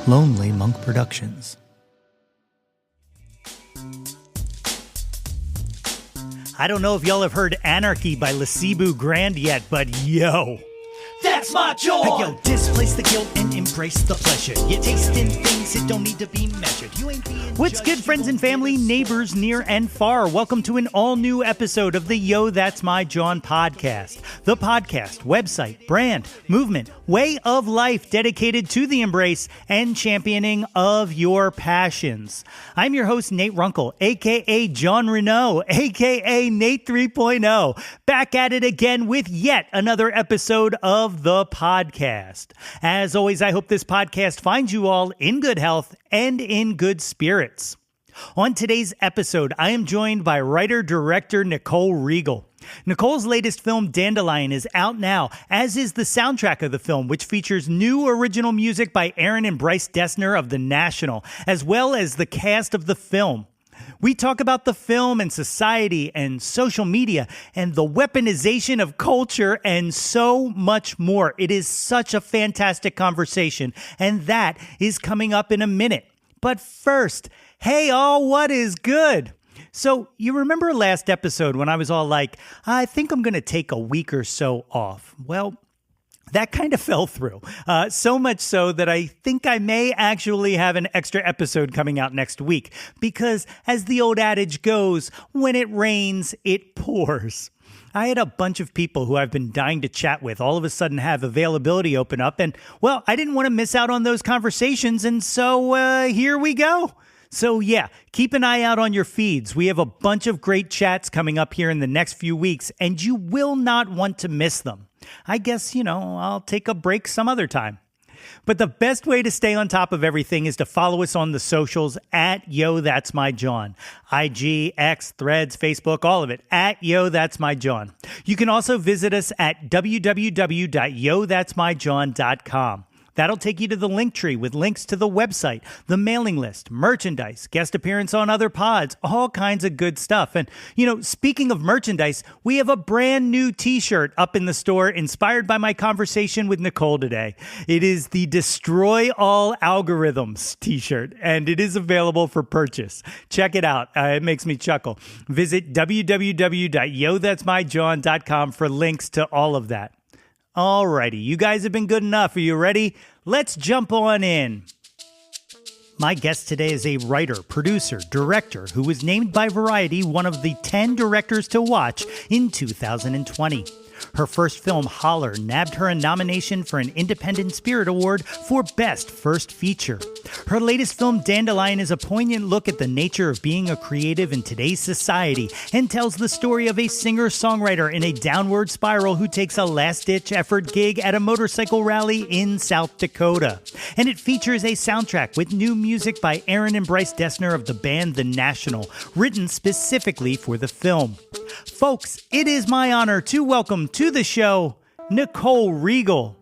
Lonely Monk Productions. I don't know if y'all have heard Anarchy by Lasibu Grand yet, but yo, that's my Jawn! Hey, yo, displace the guilt and embrace the pleasure. You're tasting things that don't need to be measured. You ain't being What's good, friends and family, neighbors near and far? Welcome to an all-new episode of the Yo, That's My Jawn podcast. The podcast, website, brand, movement, way of life dedicated to the embrace and championing of your passions. I'm your host, Nate Runkle, a.k.a. John Renault, a.k.a. Nate 3.0, back at it again with yet another episode of the podcast. As always, I hope this podcast finds you all in good health and in good spirits. On today's episode, I am joined by writer-director Nicole Riegel. Nicole's latest film, Dandelion, is out now, as is the soundtrack of the film, which features new original music by Aaron and Bryce Dessner of The National, as well as the cast of the film. We talk about the film and society and social media and the weaponization of culture and so much more. It is such a fantastic conversation, and that is coming up in a minute. But first, hey all, what is good? So you remember last episode when I was all like, I think I'm going to take a week or so off. Well, that kind of fell through, so much so that I think I may actually have an extra episode coming out next week because, as the old adage goes, when it rains, it pours. I had a bunch of people who I've been dying to chat with all of a sudden have availability open up, and, well, I didn't want to miss out on those conversations, and so here we go. So yeah, keep an eye out on your feeds. We have a bunch of great chats coming up here in the next few weeks, and you will not want to miss them. I guess, I'll take a break some other time. But the best way to stay on top of everything is to follow us on the socials at Yo, That's My Jawn. IG, X, Threads, Facebook, all of it at Yo, That's My Jawn. You can also visit us at www.yothat'smyjawn.com. That'll take you to the link tree with links to the website, the mailing list, merchandise, guest appearance on other pods, all kinds of good stuff. And, speaking of merchandise, we have a brand new t-shirt up in the store inspired by my conversation with Nicole today. It is the Destroy All Algorithms t-shirt, and it is available for purchase. Check it out. It makes me chuckle. Visit www.yothat'smyjawn.com for links to all of that. Alrighty, you guys have been good enough. Are you ready? Let's jump on in. My guest today is a writer, producer, director who was named by Variety one of the 10 directors to watch in 2020. Her first film, Holler, nabbed her a nomination for an Independent Spirit Award for Best First Feature. Her latest film, Dandelion, is a poignant look at the nature of being a creative in today's society and tells the story of a singer-songwriter in a downward spiral who takes a last-ditch effort gig at a motorcycle rally in South Dakota. And it features a soundtrack with new music by Aaron and Bryce Dessner of the band The National, written specifically for the film. Folks, it is my honor to welcome to the show, Nicole Riegel.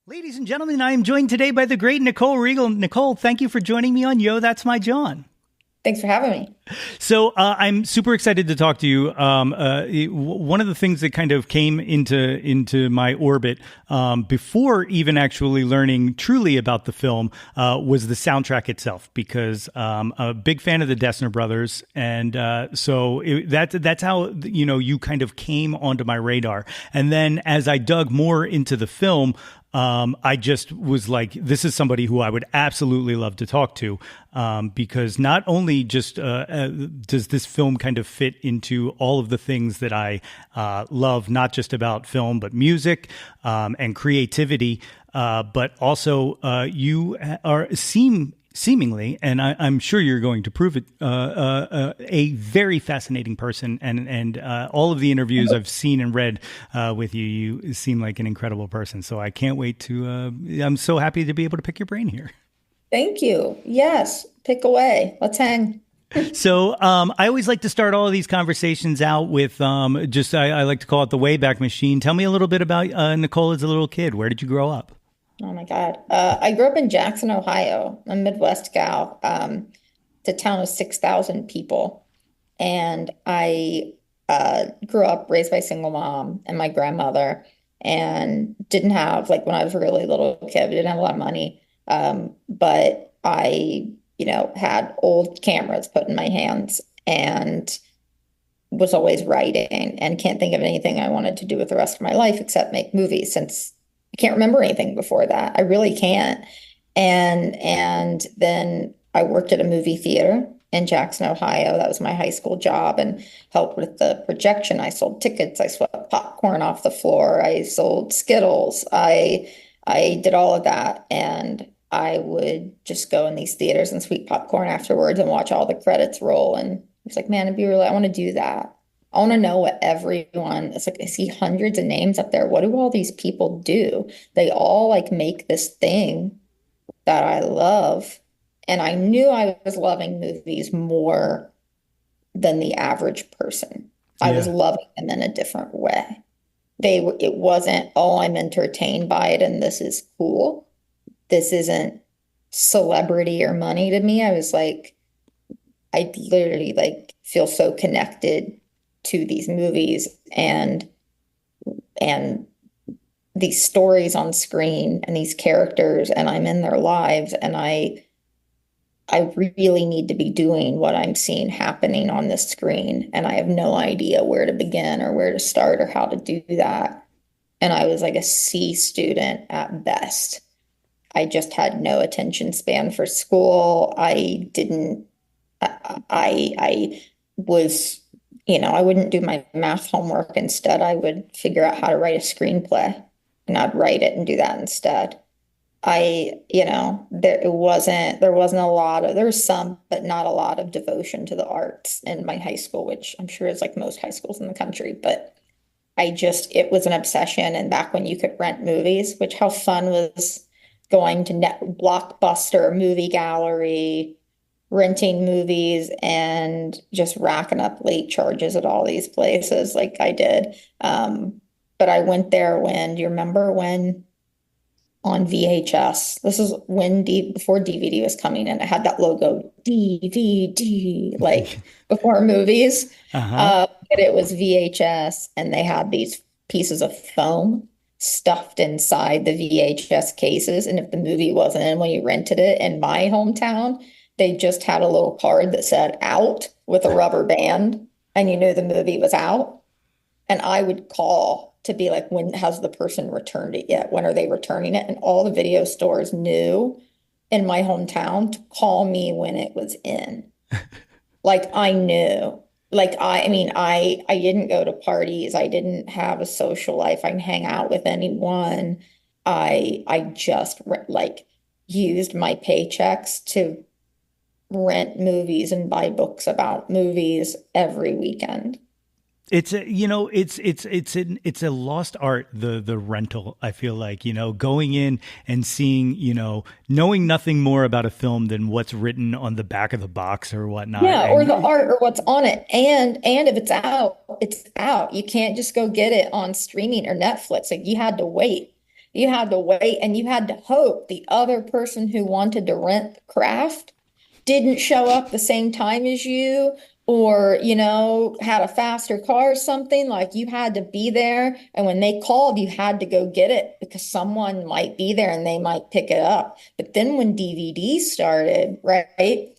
Ladies and gentlemen, I am joined today by the great Nicole Riegel. Nicole, thank you for joining me on Yo, That's My Jawn. Thanks for having me. So I'm super excited to talk to you. One of the things that kind of came into my orbit before even actually learning truly about the film was the soundtrack itself, because I'm a big fan of the Dessner brothers, and so that's how you kind of came onto my radar. And then as I dug more into the film, I just was like, this is somebody who I would absolutely love to talk to, because not only just does this film kind of fit into all of the things that I love, not just about film, but music and creativity, but also you seemingly, and I'm sure you're going to prove it, a very fascinating person. And all of the interviews I've seen and read with you, you seem like an incredible person. So I can't wait to, I'm so happy to be able to pick your brain here. Thank you. Yes, pick away. Let's hang. So I always like to start all of these conversations out with I like to call it the Wayback Machine. Tell me a little bit about Nicole as a little kid. Where did you grow up? Oh my God. I grew up in Jackson, Ohio, a Midwest gal. It's a town of 6,000 people. And I grew up raised by a single mom and my grandmother. and didn't have, like when I was a really little kid, I didn't have a lot of money. But I, had old cameras put in my hands and was always writing and can't think of anything I wanted to do with the rest of my life except make movies since I can't remember anything before that. I really can't. And then I worked at a movie theater in Jackson, Ohio. That was my high school job and helped with the projection. I sold tickets. I swept popcorn off the floor. I sold Skittles. I did all of that. And I would just go in these theaters and sweep popcorn afterwards and watch all the credits roll. And it's like, man, I want to do that. I want to know what everyone, it's like, I see hundreds of names up there. What do all these people do? They all like make this thing that I love. And I knew I was loving movies more than the average person. I was Yeah. loving them in a different way. It wasn't, oh, I'm entertained by it and this is cool. This isn't celebrity or money to me. I was like, I literally like feel so connected to these movies and these stories on screen and these characters, and I'm in their lives, and I really need to be doing what I'm seeing happening on the screen, and I have no idea where to begin or where to start or how to do that. And I was like a C student at best. I just had no attention span for school. I was, I wouldn't do my math homework. Instead, I would figure out how to write a screenplay and I'd write it and do that instead. There wasn't a lot of, there was some, but not a lot of devotion to the arts in my high school, which I'm sure is like most high schools in the country. But it was an obsession. And back when you could rent movies, which how fun was going to Blockbuster, Movie Gallery, renting movies and just racking up late charges at all these places like I did. But I went there do you remember when on VHS? This is when before DVD was coming in. It had that logo DVD, like before movies. Uh-huh. But it was VHS, and they had these pieces of foam stuffed inside the VHS cases. And if the movie wasn't in when you rented it in my hometown, they just had a little card that said out with a rubber band, and you knew the movie was out. And I would call to be like, when has the person returned it yet? When are they returning it? And all the video stores knew in my hometown to call me when it was in. Like I knew. Like I mean, I didn't go to parties. I didn't have a social life. I didn't hang out with anyone. I just like used my paychecks to rent movies and buy books about movies every weekend. It's a, it's a lost art, the rental. I feel like, going in and seeing, knowing nothing more about a film than what's written on the back of the box or whatnot. Yeah, or the And art or what's on it. And if it's out, it's out. You can't just go get it on streaming or Netflix. Like you had to wait. You had to wait and you had to hope the other person who wanted to rent the craft didn't show up the same time as you or, had a faster car or something. Like you had to be there. And when they called, you had to go get it because someone might be there and they might pick it up. But then when DVDs started, right,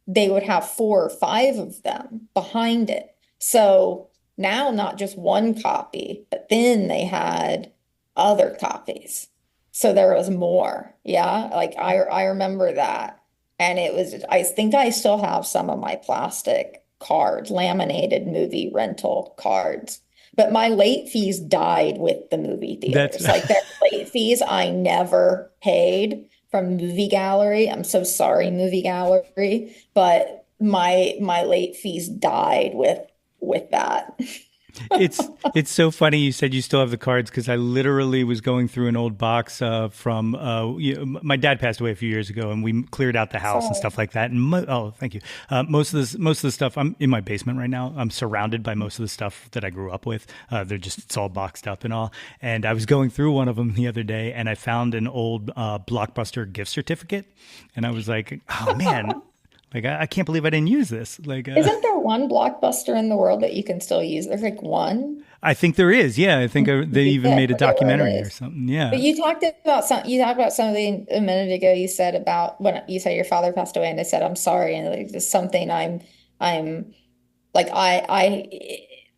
they would have 4 or 5 of them behind it. So now not just one copy, but then they had other copies. So there was more. Yeah. Like I remember that. And it was, I think I still have some of my plastic cards, laminated movie rental cards. But my late fees died with the movie that's theaters. Like their late fees I never paid from Movie Gallery. I'm so sorry, Movie Gallery, but my late fees died with that. it's so funny you said you still have the cards because I literally was going through an old box from my dad passed away a few years ago and we cleared out the house and So stuff like that. And thank you. Most of the stuff, I'm in my basement right now. I'm surrounded by most of the stuff that I grew up with. It's all boxed up and all. And I was going through one of them the other day and I found an old Blockbuster gift certificate, and I was like, oh man. Like, I can't believe I didn't use this. Like, Isn't there one Blockbuster in the world that you can still use? There's like one. I think there is. Yeah. I think they even Yeah, I made a forget where documentary it or is. something. But Yeah. you talked about something a minute ago. You said about when you said your father passed away, and I said I'm sorry, and like just something I'm like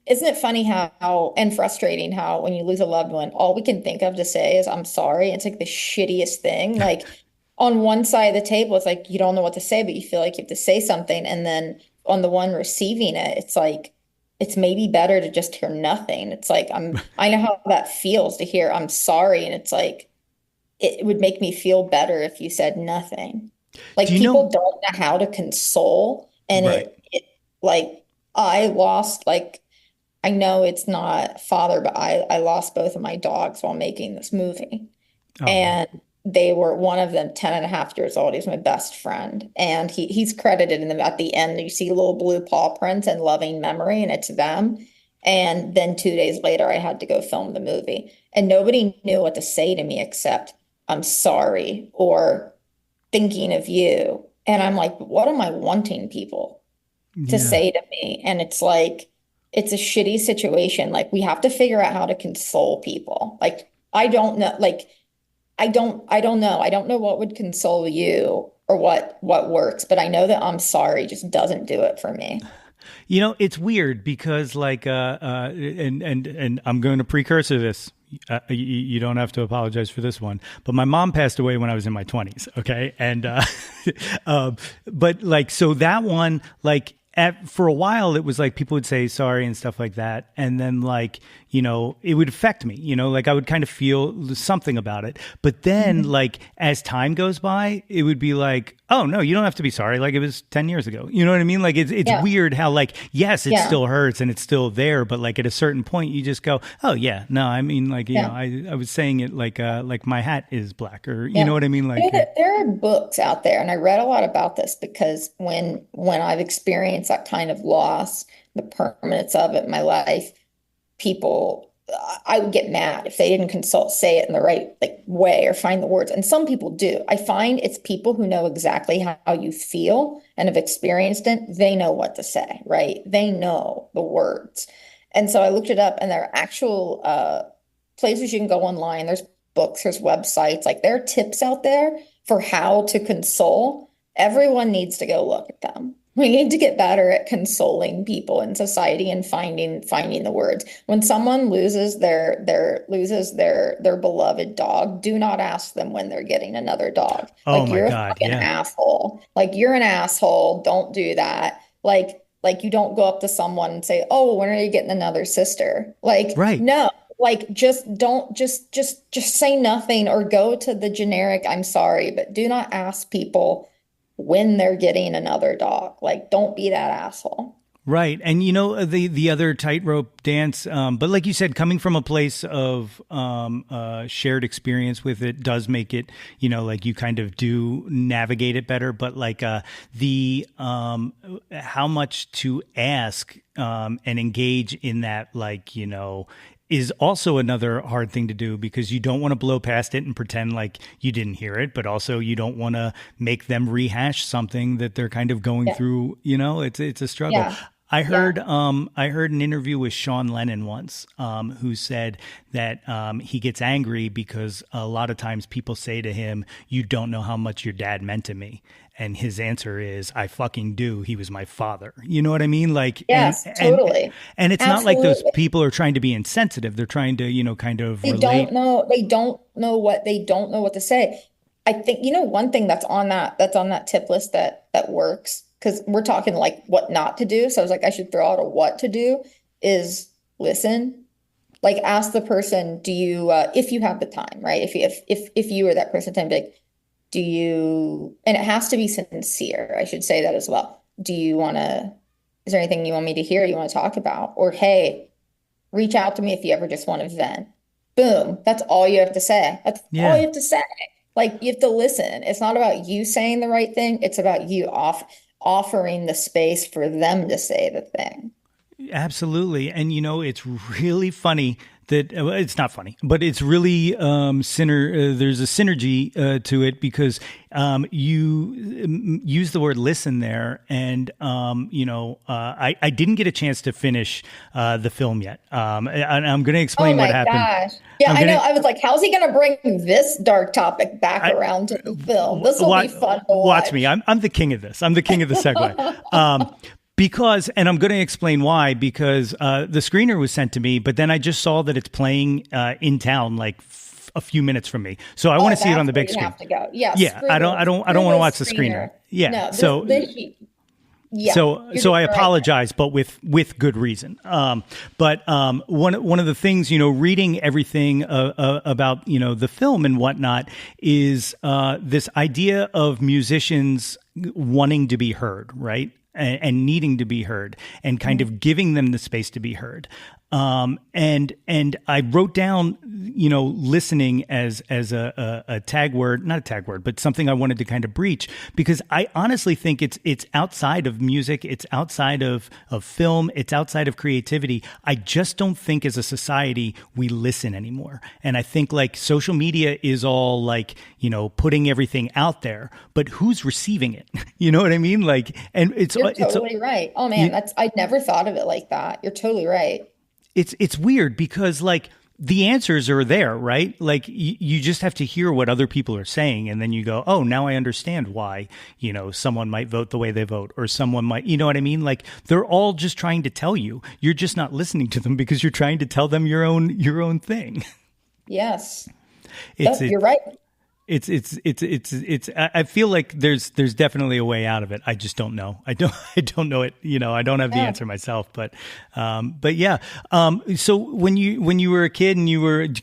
isn't it funny how and frustrating how when you lose a loved one, all we can think of to say is I'm sorry. It's like the shittiest thing. Like on one side of the table, it's like you don't know what to say, but you feel like you have to say something, and then on the one receiving it, it's like it's maybe better to just hear nothing. It's like I know how that feels to hear I'm sorry, and it's like it would make me feel better if you said nothing. Do Like you people know? don't know how to console, and Right. it like I lost like I know it's not father, but I lost both of my dogs while making this movie. Oh, And they were one of them 10 and a half years old. He's my best friend. And he's credited in them at the end. You see little blue paw prints and loving memory, and it's them. And then 2 days later, I had to go film the movie. And nobody knew what to say to me except, I'm sorry or thinking of you. And I'm like, what am I wanting people to yeah. say to me? And it's like, it's a shitty situation. Like, we have to figure out how to console people. Like, I don't know. Like, I don't know. I don't know what would console you or what works, but I know that I'm sorry just doesn't do it for me. It's weird because and I'm going to precursor this. You don't have to apologize for this one, but my mom passed away when I was in my 20s. Okay. And, but like, so that one, like, for a while, it was like people would say sorry and stuff like that. And then, like, it would affect me, like I would kind of feel something about it. But then, Mhm. like, as time goes by, it would be like, oh, no, you don't have to be sorry. Like, it was 10 years ago. You know what I mean? Like, it's Yeah. weird how, like, yes, it Yeah. still hurts and it's still there. But, like, at a certain point, you just go, oh, yeah, no, I mean, like, Yeah. I was saying it like my hat is black, or, you know Yeah. what I mean? You know, Like, there are books out there, and I read a lot about this because when I've experienced that kind of loss, the permanence of it in my life, people I would get mad if they didn't say it in the right like way or find the words. And some people do. I find it's people who know exactly how you feel and have experienced it. They know what to say, right? They know the words. And so I looked it up, and there are actual places you can go online. There's books, there's websites, like there are tips out there for how to console. Everyone needs to go look at them. We need to get better at consoling people in society and finding the words. When someone loses their beloved dog, do not ask them when they're getting another dog. oh Like my you're a God, fucking yeah, asshole. Like you're an asshole. Don't do that. Like you don't go up to someone and say, "Oh, when are you getting another sister?" Like right. no. Like just don't just say nothing or go to the generic I'm sorry, but do not ask people when they're getting another dog. Like, don't be that asshole. Right. And the other tightrope dance, but like you said, coming from a place of shared experience with it does make it, like you kind of do navigate it better. But like the how much to ask and engage in that, like, is also another hard thing to do because you don't want to blow past it and pretend like you didn't hear it, but also you don't want to make them rehash something that they're kind of going Yeah. through. It's a struggle. Yeah. I Yeah. I heard an interview with Sean Lennon once, who said that he gets angry because a lot of times people say to him, "You don't know how much your dad meant to me," and his answer is, "I fucking do. He was my father." You know what I mean? Like, Yes, totally. and it's not like those Absolutely. people are trying to be insensitive. They're trying to, kind of relate. They don't know what to say. I think, one thing that's on that tip list that works, because we're talking like what not to do. So I was like, I should throw out a what to do is listen. Like ask the person, do you if you have the time, right? If you were that person time, be like, do you, and it has to be sincere. I should say that as well. Do you want to, is there anything you want me to hear, you want to talk about? Or hey, reach out to me if you ever just want to vent. Boom. That's all you have to say. That's all Yeah. you have to say. Like you have to listen. It's not about you saying the right thing. It's about you offering the space for them to say the thing. Absolutely. And it's really funny that it's not funny, but it's really there's a synergy to it because you use the word listen there, and I didn't get a chance to finish the film yet, and I'm going to Oh explain what my happened. gosh. Yeah, I'm I know. gonna I was like, how's he going to bring this dark topic back I, around to the film? This will be fun to watch me. watch. I'm the king of this. I'm the king of the segue. Because, and I'm going to explain why, because the screener was sent to me, but then I just saw that it's playing in town, like a few minutes from me. So I want to see it on the big screen. You have to go. Yeah, Yeah, I don't want to watch the screener. Yeah, No, yeah, so I apologize, but with good reason. But one of the things, reading everything about the film and whatnot is this idea of musicians wanting to be heard, right? And needing to be heard, and kind of giving them the space to be heard. And I wrote down, listening as a tag word, not a tag word, but something I wanted to kind of breach, because I honestly think it's outside of music, it's outside of film, it's outside of creativity. I just don't think as a society we listen anymore. And I think like social media is all like, putting everything out there, but who's receiving it? You know what I mean? Like, and You're totally right. Oh man, I never thought of it like that. You're totally right. It's weird because like the answers are there, right? Like you just have to hear what other people are saying, and then you go, oh, now I understand why, someone might vote the way they vote, or someone might, you know what I mean? Like they're all just trying to tell you. You're just not listening to them because you're trying to tell them your own thing. Yes. You're right. I feel like there's definitely a way out of it. I just don't know. I don't know it. I don't have the answer myself, but yeah. So when you were a kid and you were in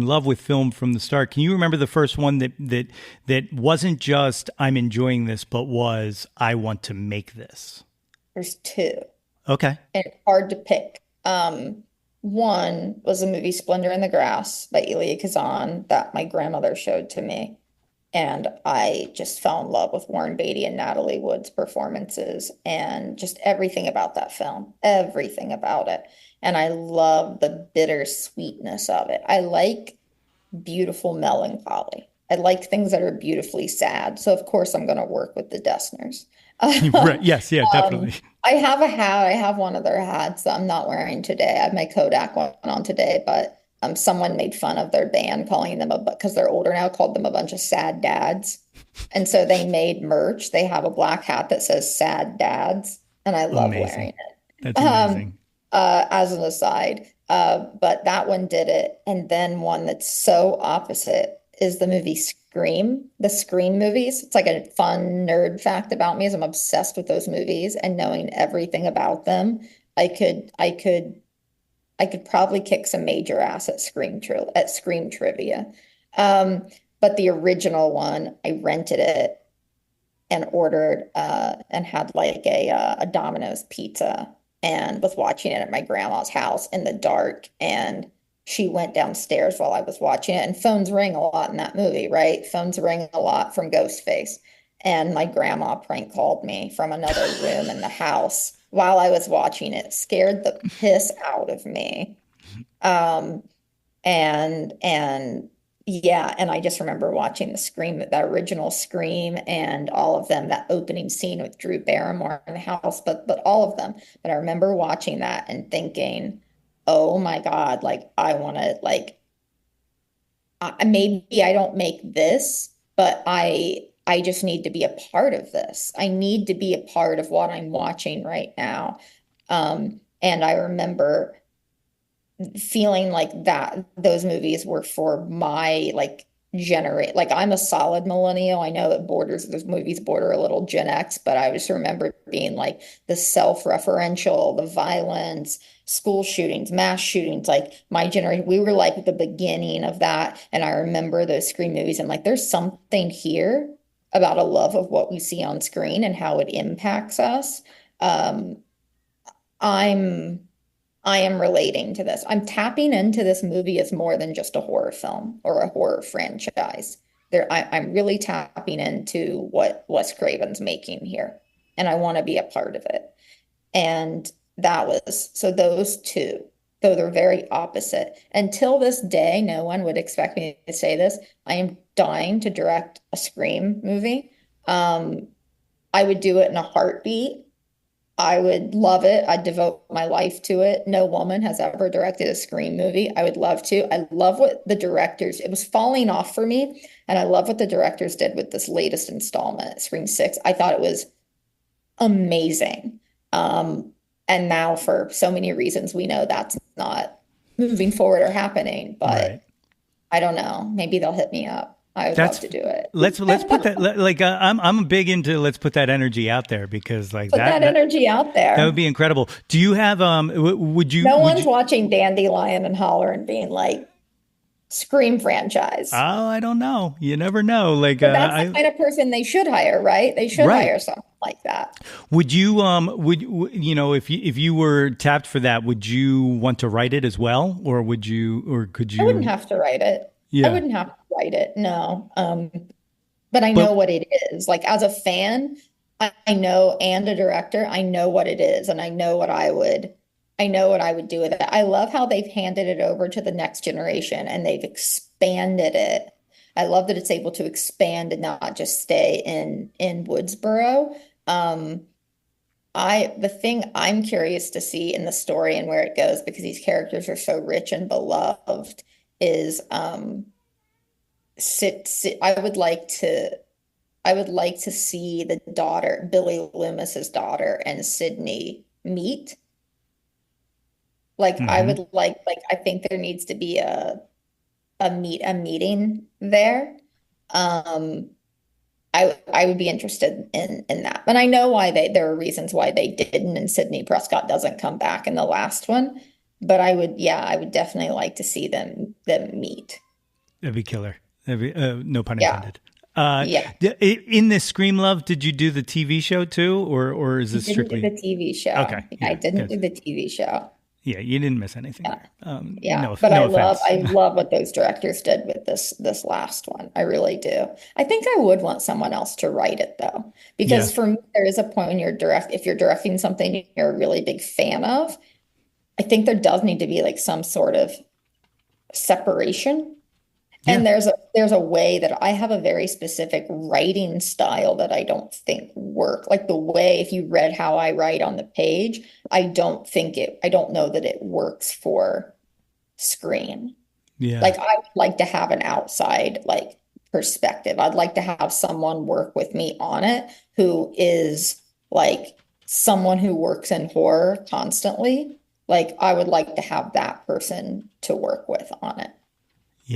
love with film from the start, can you remember the first one that wasn't just I'm enjoying this, but was I want to make this? There's two. Okay. And it's hard to pick. One was the movie Splendor in the Grass by Elia Kazan that my grandmother showed to me. And I just fell in love with Warren Beatty and Natalie Wood's performances and just everything about that film, everything about it. And I love the bittersweetness of it. I like beautiful melancholy. I like things that are beautifully sad. So of course I'm going to work with the Dessners. Right. Yes. Yeah, definitely. I have a hat. I have one of their hats that I'm not wearing today. I have my Kodak one on today, but someone made fun of their band calling them because they're older now, called them a bunch of sad dads. And so they made merch. They have a black hat that says sad dads, and I love wearing it. That's amazing. As an aside. But that one did it. And then one that's so opposite is the movie Scream, the Scream movies. It's like a fun nerd fact about me is I'm obsessed with those movies, and knowing everything about them, I could probably kick some major ass at Scream trivia. But the original one, I rented it and ordered and had like a Domino's pizza, and was watching it at my grandma's house in the dark, and she went downstairs while I was watching it, and phones ring a lot in that movie, right? Phones ring a lot from Ghostface. And my grandma prank called me from another room in the house while I was watching it, scared the piss out of me. And yeah, and I just remember watching the original Scream and all of them, that opening scene with Drew Barrymore in the house, but all of them. But I remember watching that and thinking, oh my God, like I want to maybe I don't make this, but I just need to be a part of this. I need to be a part of what I'm watching right now. And I remember feeling like those movies were for my I'm a solid millennial. I know that those movies border a little Gen X, but I just remember being like the self-referential, the violence, school shootings, mass shootings, like my generation, we were like at the beginning of that. And I remember those Scream movies and like, there's something here about a love of what we see on screen and how it impacts us. I am relating to this. I'm tapping into this movie as more than just a horror film or a horror franchise. I'm really tapping into what Wes Craven's making here, and I want to be a part of it. And those two. So they're very opposite. Until this day, no one would expect me to say this. I am dying to direct a Scream movie. Um, I would do it in a heartbeat. I would love it. I'd devote my life to it. No woman has ever directed a Scream movie. I would love to. I love what the directors, it was falling off for me. And I love what the directors did with this latest installment, Scream 6. I thought it was amazing. And now for so many reasons, we know that's not moving forward or happening, Right. but I don't know. Maybe they'll hit me up. I would love That's to do it. let's put that like I'm big into let's put that energy out there because like Put that energy out that would there. be incredible. Do you have No would one's you watching Dandelion and Holler and being like, Scream franchise. oh, I don't know. You never know. Like But that's the I kind of person they should hire, right? They should right. hire someone like that. Would you you know if you were tapped for that, would you want to write it as well or would you or could I wouldn't you have to write it. I yeah. wouldn't have to write it, no. But I know But what it is. Like as a fan, I know, and a director, I know what it is, and I know what I would do with it. I love how they've handed it over to the next generation and they've expanded it. I love that it's able to expand and not just stay in Woodsboro. Um, the thing I'm curious to see in the story and where it goes, because these characters are so rich and beloved, is I would like to see the daughter, Billy Loomis's daughter, and Sydney meet. Like I mhm. would like I think there needs to be a meeting there. Um, I would be interested in that. And I know why there are reasons why they didn't, and Sydney Prescott doesn't come back in the last one. But I would definitely like to see them meet. That'd be killer. That'd be, no pun Yeah. intended. Yeah. In this Scream Love, did you do the TV show too, or is I this didn't do the strictly TV show. okay? I Yeah, didn't good. do the TV show. Yeah, you didn't miss anything Yeah. there. Yeah, No, but no offense. I love what those directors did with this last one. I really do. I think I would want someone else to write it though, Yeah, because for me, there is a point when if you're directing something you're a really big fan of, I think there does need to be like some sort of separation. yeah, And there's a way that I have a very specific writing style that I don't think work. Like the way if you read how I write on the page, I don't know that it works for screen. yeah, Like I would like to have an outside like perspective. I'd like to have someone work with me on it who is like someone who works in horror constantly. Like I would like to have that person to work with on it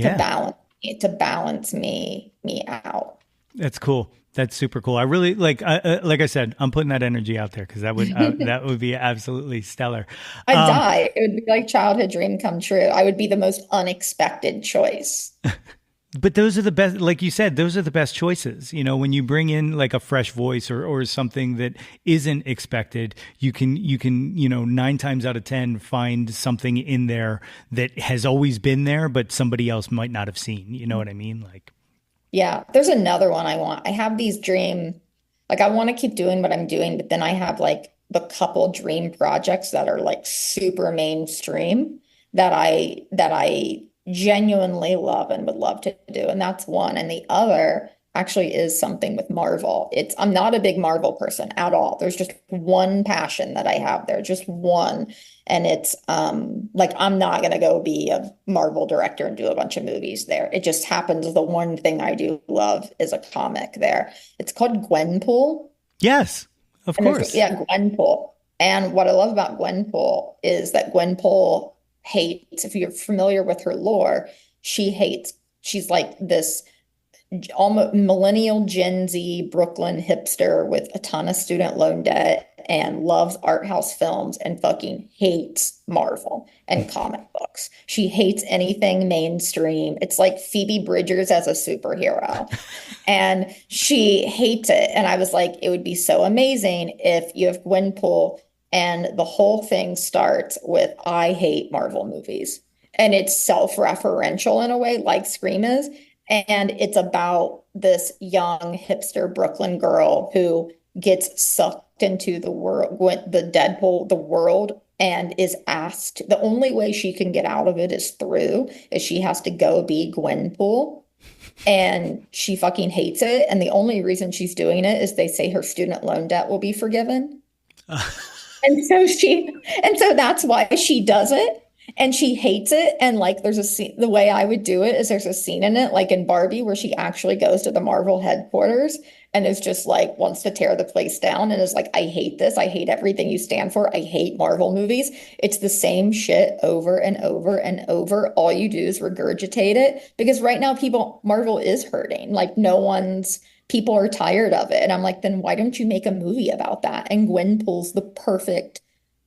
to yeah. balance me out. That's cool. That's super cool. I really like I said, I'm putting that energy out there because that would be absolutely stellar. I'd Um, die. It would be like childhood dream come true. I would be the most unexpected choice. but those are the best, like you said, those are the best choices. You know, when you bring in like a fresh voice or something that isn't expected, you know, 9 times out of 10 find something in there that has always been there, but somebody else might not have seen. You know what I mean? Like, Yeah, there's another one I want. I have these like I want to keep doing what I'm doing, but then I have like the couple dream projects that are like super mainstream that I genuinely love and would love to do. And that's one. And the other actually is something with Marvel. I'm not a big Marvel person at all. There's just one passion that I have there, just one. And it's like I'm not gonna go be a Marvel director and do a bunch of movies there. It just happens the one thing I do love is a comic there. It's called Gwenpool. yes, of And there's course. yeah, Gwenpool. And what I love about Gwenpool is that Gwenpool hates, if you're familiar with her lore, she's like this almost millennial Gen Z Brooklyn hipster with a ton of student loan debt and loves art house films and fucking hates Marvel and comic books. She hates anything mainstream. It's like Phoebe Bridgers as a superhero. And she hates it. And I was like, it would be so amazing if you have Gwenpool and the whole thing starts with I hate Marvel movies. And it's self-referential in a way, like Scream is. And it's about this young hipster Brooklyn girl who gets sucked into the world, the Deadpool, the world and is asked, the only way she can get out of it is she has to go be Gwenpool. And she fucking hates it. And the only reason she's doing it is they say her student loan debt will be forgiven. And so that's why she does it. And she hates it. And like, there's a scene, the way I would do it is there's a scene in it, like in Barbie, where she actually goes to the Marvel headquarters and is just like, wants to tear the place down and is like, I hate this. I hate everything you stand for. I hate Marvel movies. It's the same shit over and over and over. All you do is regurgitate it because right now Marvel is hurting. Like, people are tired of it. And I'm like, then why don't you make a movie about that? And Gwenpool's the perfect,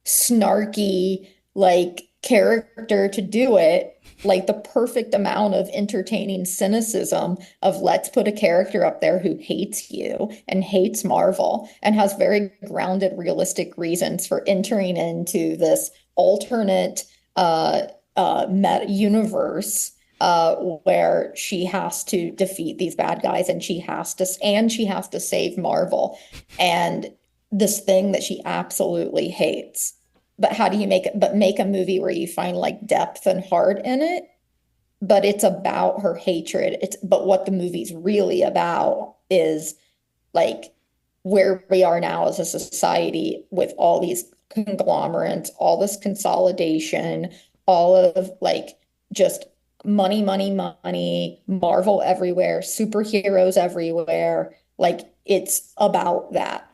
snarky, like, character to do it, like the perfect amount of entertaining cynicism of let's put a character up there who hates you and hates Marvel and has very grounded, realistic reasons for entering into this alternate meta universe where she has to defeat these bad guys and she has to save Marvel and this thing that she absolutely hates. But how do you make a movie where you find like depth and heart in it? But it's about her hatred. But what the movie's really about is like where we are now as a society with all these conglomerates, all this consolidation, all of like just money, money, money, Marvel everywhere, superheroes everywhere. Like it's about that.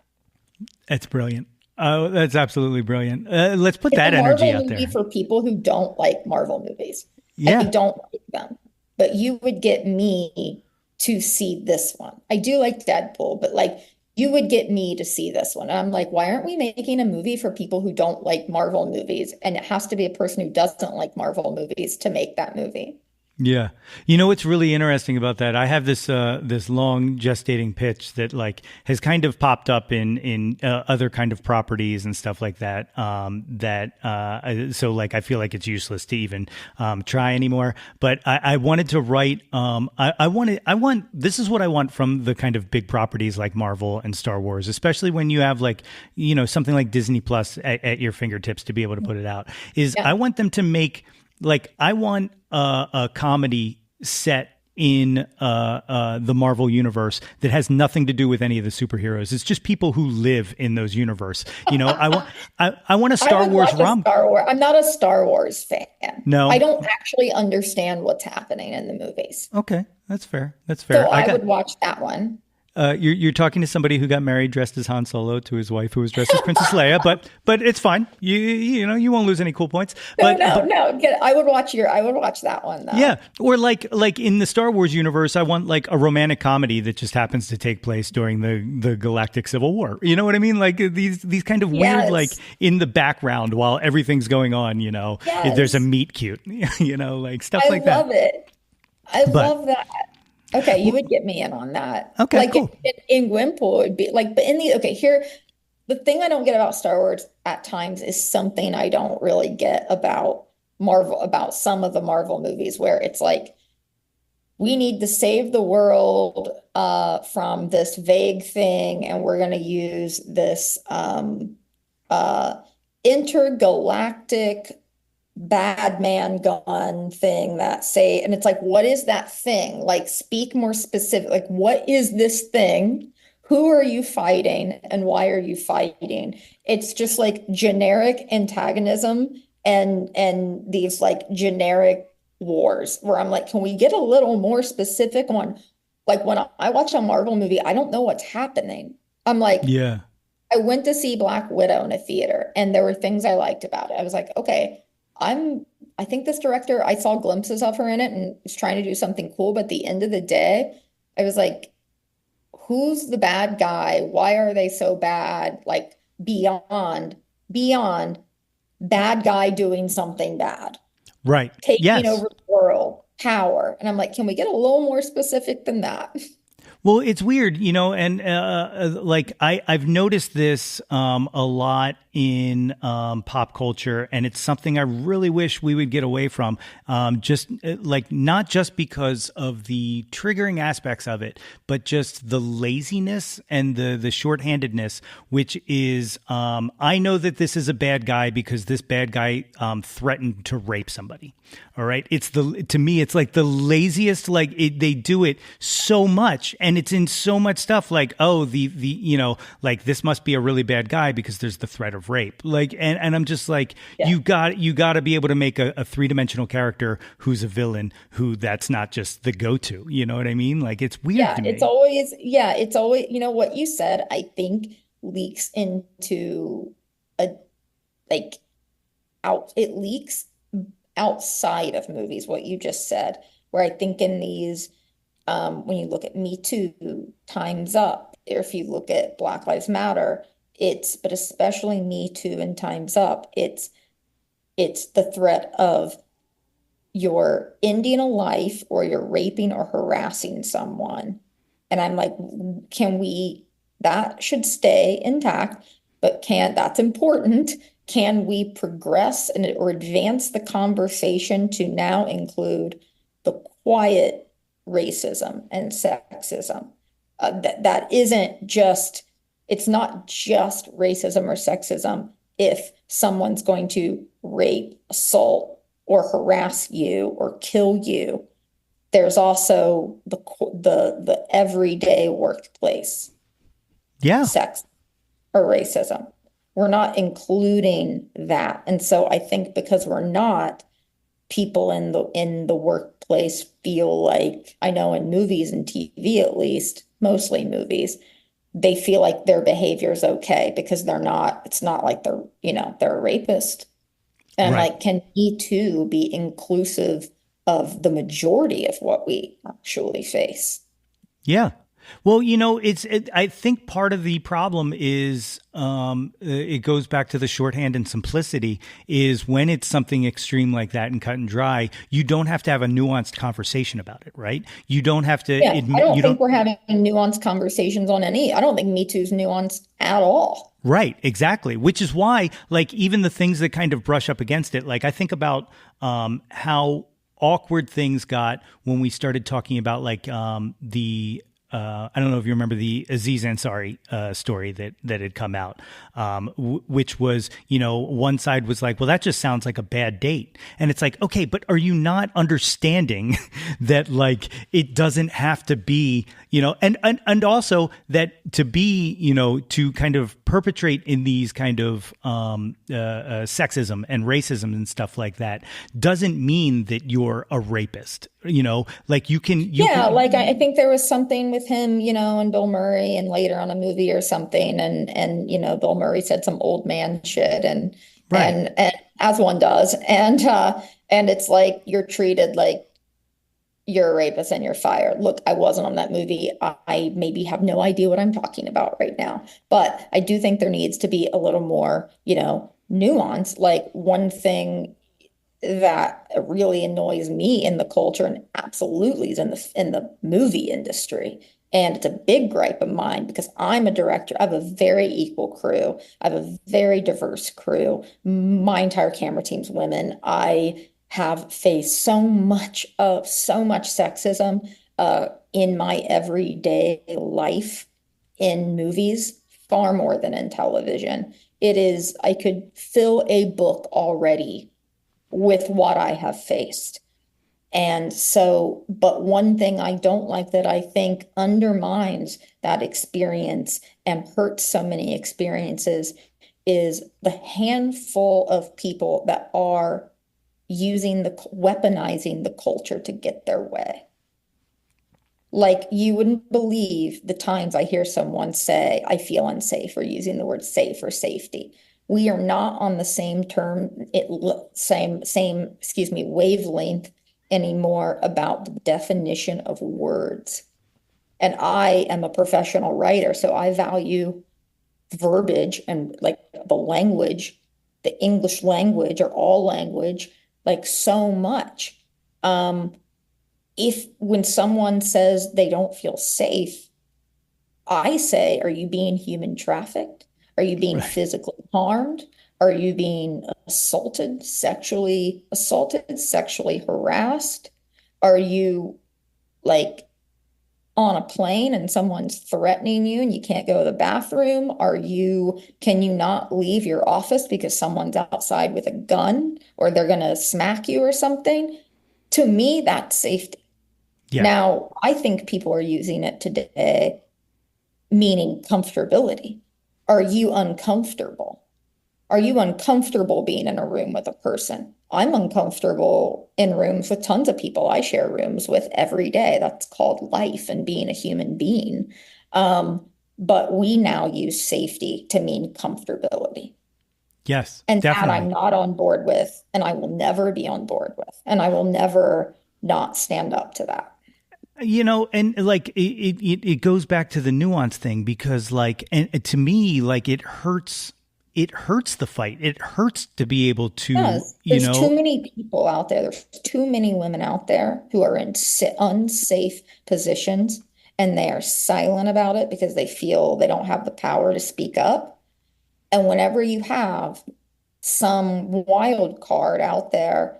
That's brilliant. Oh, that's absolutely brilliant. Let's put that a energy Marvel out there. movie for people who don't like Marvel movies. Yeah. I don't like them. But you would get me to see this one. I do like Deadpool, but like you would get me to see this one. And I'm like, why aren't we making a movie for people who don't like Marvel movies? And it has to be a person who doesn't like Marvel movies to make that movie. Yeah. You know, what's really interesting about that? I have this long gestating pitch that like has kind of popped up in other kind of properties and stuff like that. So like, I feel like it's useless to even, try anymore, but I wanted to write, this is what I want from the kind of big properties like Marvel and Star Wars, especially when you have like, you know, something like Disney Plus at your fingertips to be able to put it out I want them to make, like, I want a comedy set in the Marvel universe that has nothing to do with any of the superheroes. It's just people who live in those universe. You know, I want a Star Wars rom. I'm not a Star Wars fan. No, I don't actually understand what's happening in the movies. Okay, that's fair. That's fair. So I would watch that one. You're talking to somebody who got married dressed as Han Solo to his wife who was dressed as Princess Leia, but it's fine. You know you won't lose any cool points. No. I would watch that one though. Yeah, or like in the Star Wars universe, I want like a romantic comedy that just happens to take place during the Galactic Civil War. You know what I mean? Like these kind of weird like in the background while everything's going on. You know, there's a meet cute. You know, like stuff like that. I love it. I love that. Okay, you would get me in on that. Okay, like cool. in Gwenpool, it would be like, but the thing I don't get about Star Wars at times is something I don't really get about Marvel, about some of the Marvel movies where it's like, we need to save the world from this vague thing, and we're going to use this intergalactic bad man gun thing and it's like, what is that thing? Like, speak more specific. Like, what is this thing? Who are you fighting and why are you fighting? It's just like generic antagonism and these like generic wars where I'm like, can we get a little more specific on, like, when I watch a Marvel movie, I don't know what's happening. I'm like, yeah, I went to see Black Widow in a theater and there were things I liked about it. I was like, okay, I think this director, I saw glimpses of her in it and was trying to do something cool. But at the end of the day, I was like, who's the bad guy? Why are they so bad? Like beyond bad guy doing something bad. Right. Taking over the world, power. And I'm like, can we get a little more specific than that? Well, it's weird, and like I've noticed this a lot in pop culture, and it's something I really wish we would get away from. Just like not just because of the triggering aspects of it, but just the laziness and the shorthandedness, which is I know that this is a bad guy because this bad guy threatened to rape somebody. All right, to me, it's like the laziest. Like they do it so much, and it's in so much stuff. Like, oh, the like this must be a really bad guy because there's the threat of rape. Like, and I'm just like, Yeah. you got to be able to make a three-dimensional character who's a villain, who that's not just the go-to. You know what I mean? Like, it's weird Yeah, to it's me. always, yeah, it's always, what you said, I think leaks into a, like, it leaks outside of movies, what you just said, where I think in these, when you look at Me Too, Time's Up, or if you look at Black Lives Matter, but especially Me Too and Time's Up, it's the threat of you're ending a life or you're raping or harassing someone. And I'm like, that should stay intact, but that's important. Can we progress or advance the conversation to now include the quiet racism and sexism? That isn't just, it's not just racism or sexism if someone's going to rape, assault, or harass you or kill you. There's also the everyday workplace Yeah. sex or racism. We're not including that. And so I think because we're not, people in the workplace feel like, I know in movies and TV at least, mostly movies, they feel like their behavior is okay because it's not like they're a rapist. And I'm Right. like, can Me Too be inclusive of the majority of what we actually face? Yeah. Well, I think part of the problem is it goes back to the shorthand and simplicity is when it's something extreme like that and cut and dry, you don't have to have a nuanced conversation about it, right? You don't have to Yeah, I admit, don't you think don't, we're having nuanced conversations on I don't think Me Too's nuanced at all. right, exactly. Which is why, like, even the things that kind of brush up against it, like, I think about how awkward things got when we started talking about, like, I don't know if you remember the Aziz Ansari story that had come out, which was, one side was like, well, that just sounds like a bad date. And it's like, okay, but are you not understanding that, like, it doesn't have to be, and also that to be, to kind of perpetrate in these kind of sexism and racism and stuff like that doesn't mean that you're a rapist. Like Yeah, like I think there was something with him, and Bill Murray and later on a movie or something and Bill Murray said some old man shit right. and as one does and it's like you're treated like you're a rapist and you're fired. Look, I wasn't on that movie. I maybe have no idea what I'm talking about right now, but I do think there needs to be a little more, nuance. Like one thing that really annoys me in the culture and absolutely is in the movie industry. And it's a big gripe of mine because I'm a director. I have a very equal crew. I have a very diverse crew. My entire camera team's women. I have faced so much sexism in my everyday life in movies, far more than in television. I could fill a book already with what I have faced. And so, but one thing I don't like that I think undermines that experience and hurts so many experiences is the handful of people that are weaponizing the culture to get their way. Like you wouldn't believe the times I hear someone say, I feel unsafe, or using the word safe or safety. We are not on the same wavelength anymore about the definition of words. And I am a professional writer, so I value verbiage and like the language, the English language or all language, like so much. If when someone says they don't feel safe, I say, are you being human trafficked? Are you being Right. physically harmed? Are you being assaulted, sexually harassed? Are you like on a plane and someone's threatening you and you can't go to the bathroom? Can you not leave your office because someone's outside with a gun or they're going to smack you or something? To me, that's safety. Yeah. Now, I think people are using it today, meaning comfortability. Are you uncomfortable? Are you uncomfortable being in a room with a person? I'm uncomfortable in rooms with tons of people I share rooms with every day. That's called life and being a human being. But we now use safety to mean comfortability. Yes, And that I'm definitely. not on board with, and I will never be on board with, and I will never not stand up to that. And like it goes back to the nuance thing because like and to me like it hurts the fight. It hurts to be able to, Yes, there's too many people out there. There's too many women out there who are in unsafe positions and they are silent about it because they feel they don't have the power to speak up. And whenever you have some wild card out there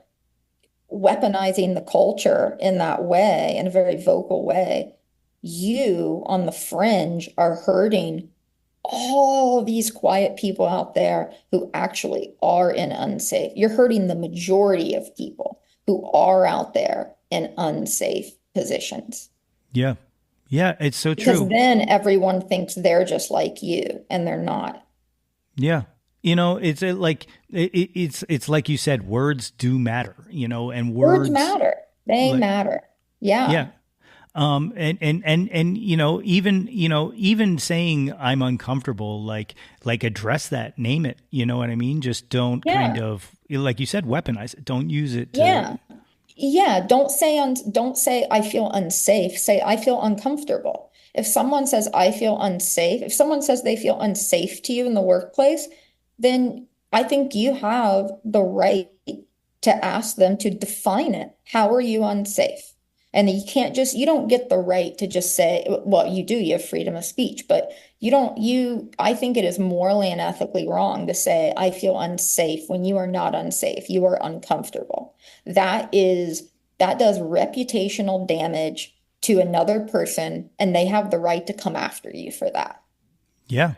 weaponizing the culture in that way, in a very vocal way, you on the fringe are hurting all these quiet people out there who actually are in unsafe. You're hurting the majority of people who are out there in unsafe positions. yeah. Yeah, it's so Because true. then everyone thinks they're just like you, and they're not. Yeah. It's it's like you said, words do matter, and Words words matter. They like matter. Yeah. yeah. And even saying I'm uncomfortable, like address that, name it, you know what I mean? Just don't kind Yeah. of, like you said, weaponize it. Don't use it to, Yeah. Yeah, don't say I feel unsafe. Say I feel uncomfortable. If someone says I feel unsafe, if someone says they feel unsafe to you in the workplace, then I think you have the right to ask them to define it. How are you unsafe? And you don't get the right to just say, well, you do, you have freedom of speech, but I think it is morally and ethically wrong to say, I feel unsafe when you are not unsafe. You are uncomfortable. That is, that does reputational damage to another person, and they have the right to come after you for that. yeah,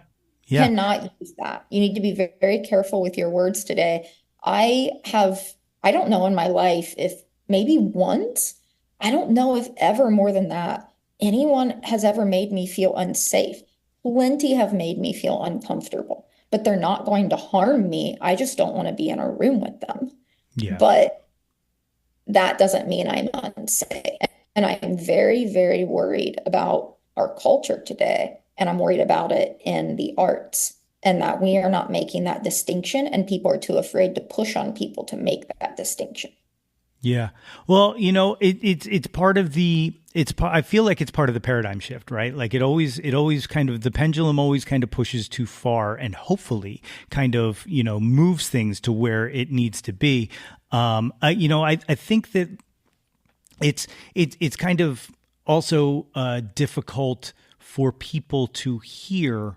yeah, Cannot use that. You need to be very, very careful with your words today. I have, I don't know in my life if maybe once, I don't know if ever more than that, anyone has ever made me feel unsafe. Plenty have made me feel uncomfortable, but they're not going to harm me. I just don't want to be in a room with them. yeah, But that doesn't mean I'm unsafe. And I'm very, very worried about our culture today. And I'm worried about it in the arts and that we are not making that distinction. And people are too afraid to push on people to make that distinction. yeah. Well, it's part of I feel like it's part of the paradigm shift, right? Like it always kind of, the pendulum always kind of pushes too far and hopefully kind of, moves things to where it needs to be. I think that it's kind of also difficult for people to hear.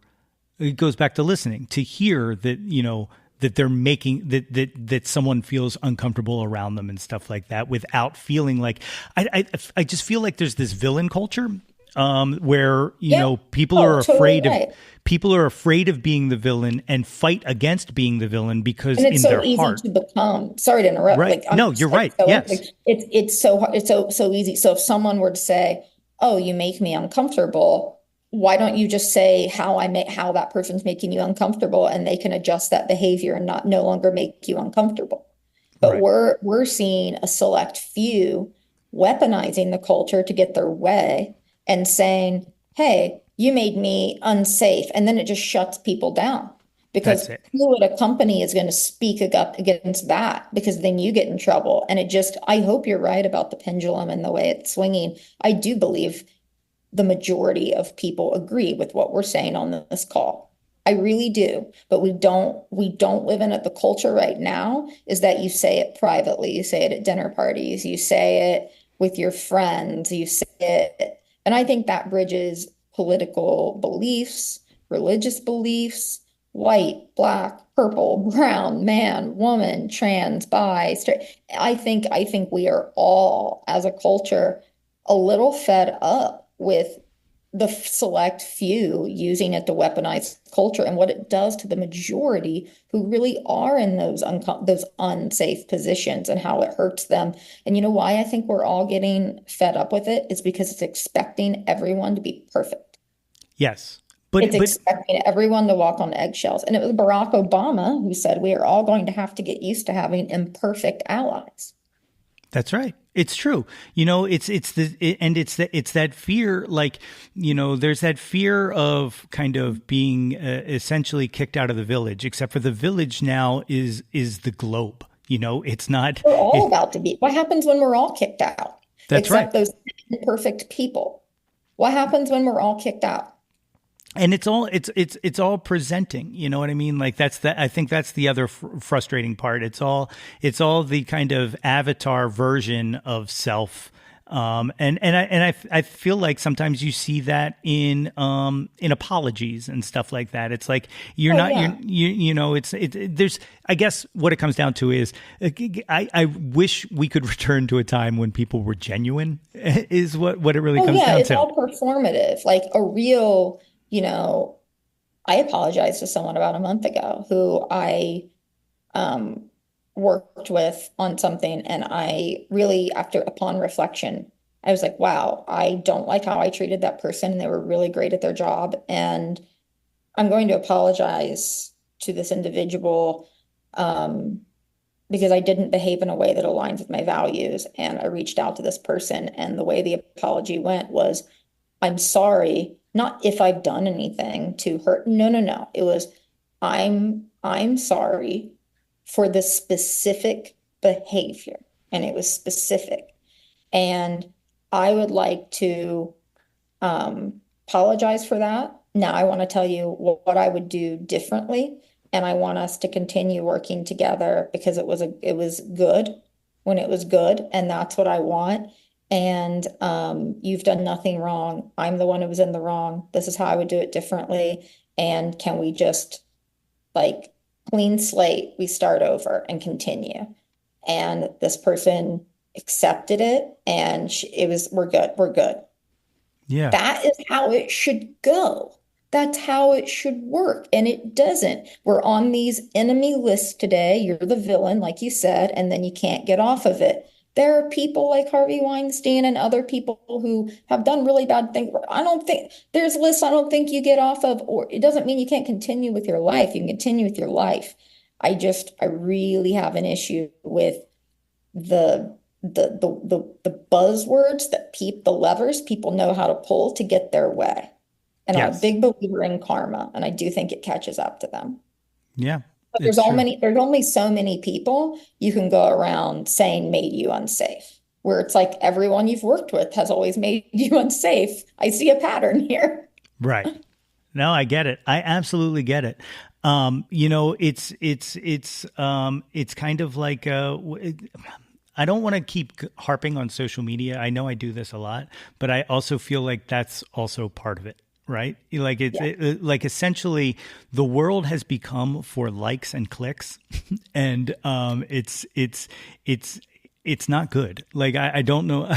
It goes back to listening, to hear that that they're making that someone feels uncomfortable around them and stuff like that, without feeling like I just feel like there's this villain culture, where Yeah. people Oh, are totally afraid of right. being the villain and fight against being the villain because And it's in so their easy heart. to become, sorry to interrupt, Right. like I'm No, just you're like right. so Yes. like it's so hard, it's so easy. So if someone were to say, "Oh, you make me uncomfortable," why don't you just say how that person's making you uncomfortable and they can adjust that behavior and not no longer make you uncomfortable. But Right. we're seeing a select few weaponizing the culture to get their way and saying, "Hey, you made me unsafe," and then it just shuts people down because That's it. who at a company is going to speak up against that? Because then you get in trouble. And I hope you're right about the pendulum and the way it's swinging. I do believe the majority of people agree with what we're saying on this call. I really do. But we don't live in it. The culture right now is that you say it privately, you say it at dinner parties, you say it with your friends, you say it. And I think that bridges political beliefs, religious beliefs, white, black, purple, brown, man, woman, trans, bi, straight. I think we are all, as a culture, a little fed up with the select few using it to weaponize culture and what it does to the majority who really are in those unsafe positions and how it hurts them. And you know why I think we're all getting fed up with it? It's because it's expecting everyone to be perfect. Yes. It's expecting everyone to walk on eggshells. And it was Barack Obama who said we are all going to have to get used to having imperfect allies. That's right. It's true. It's that fear, like, there's that fear of kind of being essentially kicked out of the village, except for the village now is the globe. It's not. We're all about to be. What happens when we're all kicked out? That's except right. Those imperfect people. What happens when we're all kicked out? And it's all presenting, you know what I mean? Like I think that's the other frustrating part. It's all the kind of avatar version of self. And I feel like sometimes you see that in apologies and stuff like that. It's like, there's, I guess what it comes down to is, I wish we could return to a time when people were genuine is what it really comes down to. It's all performative, like a real, I apologized to someone about a month ago who I worked with on something, and I really, upon reflection, I was like, wow, I don't like how I treated that person, and they were really great at their job, and I'm going to apologize to this individual because I didn't behave in a way that aligns with my values. And I reached out to this person, and the way the apology went was, I'm sorry. Not if I've done anything to hurt. No. It was, I'm sorry for the specific behavior. And it was specific. And I would like to apologize for that. Now I want to tell you what I would do differently. And I want us to continue working together because it was good when it was good. And that's what I want. And you've done nothing wrong. I'm the one who was in the wrong. This is how I would do it differently. And can we just, like, clean slate, we start over and continue? And this person accepted it, and we're good. Yeah. That is how it should go. That's how it should work. And it doesn't. We're on these enemy lists today. You're the villain, like you said, and then you can't get off of it. There are people like Harvey Weinstein and other people who have done really bad things. I don't think there's lists I don't think you get off of, or it doesn't mean you can't continue with your life. You can continue with your life. I really have an issue with the buzzwords that the levers people know how to pull to get their way. And yes. I'm a big believer in karma, and I do think it catches up to them. Yeah. But there's only so many people you can go around saying made you unsafe, where it's like everyone you've worked with has always made you unsafe. I see a pattern here. Right. No, I get it. I absolutely get it. It's kind of like, I don't want to keep harping on social media. I know I do this a lot, but I also feel like that's also part of it. Right? Like like essentially the world has become for likes and clicks, and it's not good. Like I don't know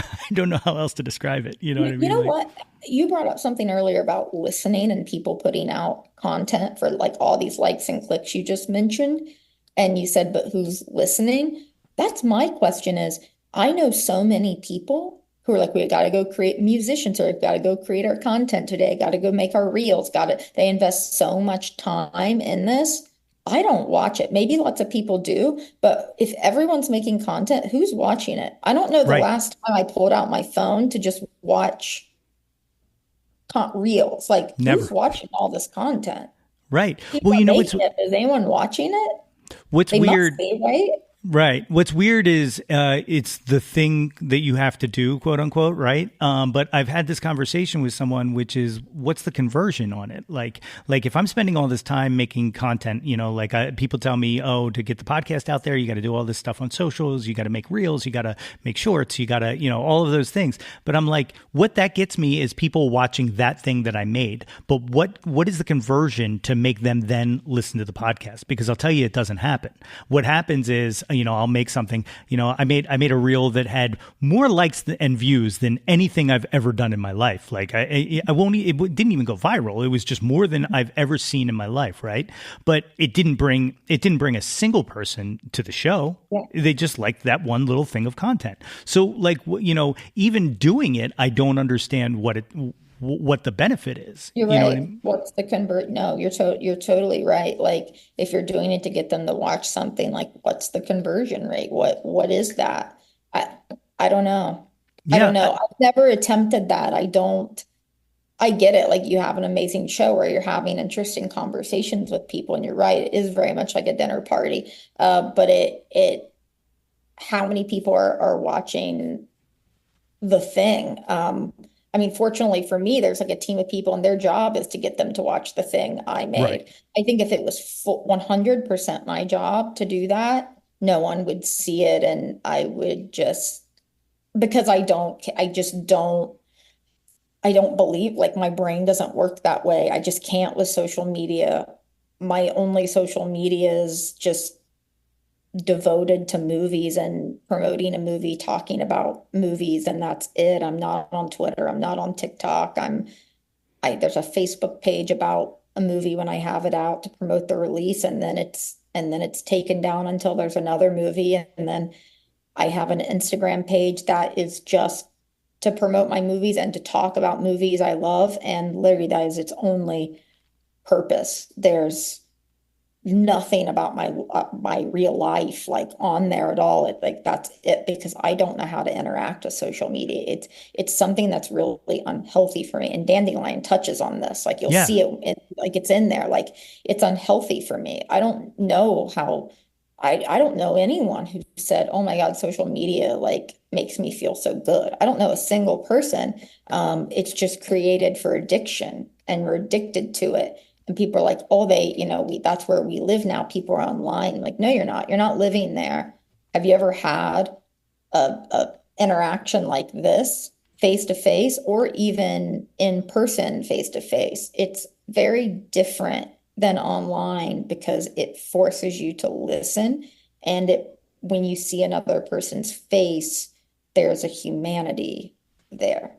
how else to describe it. You know what I mean? You know what? You brought up something earlier about listening and people putting out content for like all these likes and clicks you just mentioned. And you said, but who's listening? That's my question is, I know so many people who are like, we got to go create musicians, or got to go create our content today, got to go make our reels, they invest so much time in this. I don't watch it. Maybe lots of people do, but if everyone's making content, who's watching it? I don't know the last time I pulled out my phone to just watch reels. Like, never. Who's watching all this content? Right. People well, is anyone watching it? What's they weird? must be, right? Right. What's weird is it's the thing that you have to do, quote unquote, right? But I've had this conversation with someone, which is what's the conversion on it? Like if I'm spending all this time making content, like people tell me, oh, to get the podcast out there, you got to do all this stuff on socials, you got to make reels, you got to make shorts, you got to, all of those things. But I'm like, what that gets me is people watching that thing that I made. But what is the conversion to make them then listen to the podcast? Because I'll tell you, it doesn't happen. What happens is, I'll make something, I made a reel that had more likes and views than anything I've ever done in my life. Like it didn't even go viral. It was just more than I've ever seen in my life. Right. But it didn't bring a single person to the show. Yeah. They just liked that one little thing of content. So like, even doing it, I don't understand what the benefit is. You're right. What I mean? What's the convert? No, you're totally right. Like if you're doing it to get them to watch something, like what's the conversion rate? What is that? I don't know. Yeah. I don't know. I've never attempted that. I get it. Like you have an amazing show where you're having interesting conversations with people, and you're right. It is very much like a dinner party. But how many people are watching the thing? I mean, fortunately for me, there's like a team of people and their job is to get them to watch the thing I made. Right. I think if it was 100% my job to do that, no one would see it. And I would because I don't believe, like my brain doesn't work that way. I just can't with social media. My only social media is just devoted to movies and promoting a movie, talking about movies, and that's it. I'm not on Twitter. I'm not on TikTok. There's a Facebook page about a movie when I have it out to promote the release, and then it's taken down until there's another movie, and then I have an Instagram page that is just to promote my movies and to talk about movies I love, and literally that is its only purpose. There's nothing about my real life like on there at all. That's it, because I don't know how to interact with social media. It's something that's really unhealthy for me. And Dandelion touches on this. Like you'll see it like it's in there. Like it's unhealthy for me. I don't know how. I don't know anyone who said, "Oh my God, social media like makes me feel so good." I don't know a single person. It's just created for addiction, and we're addicted to it. And people are like, oh, that's where we live now. People are online. Like, no, you're not. You're not living there. Have you ever had a interaction like this, face to face, or even in person, face to face? It's very different than online because it forces you to listen. And when you see another person's face, there's a humanity there.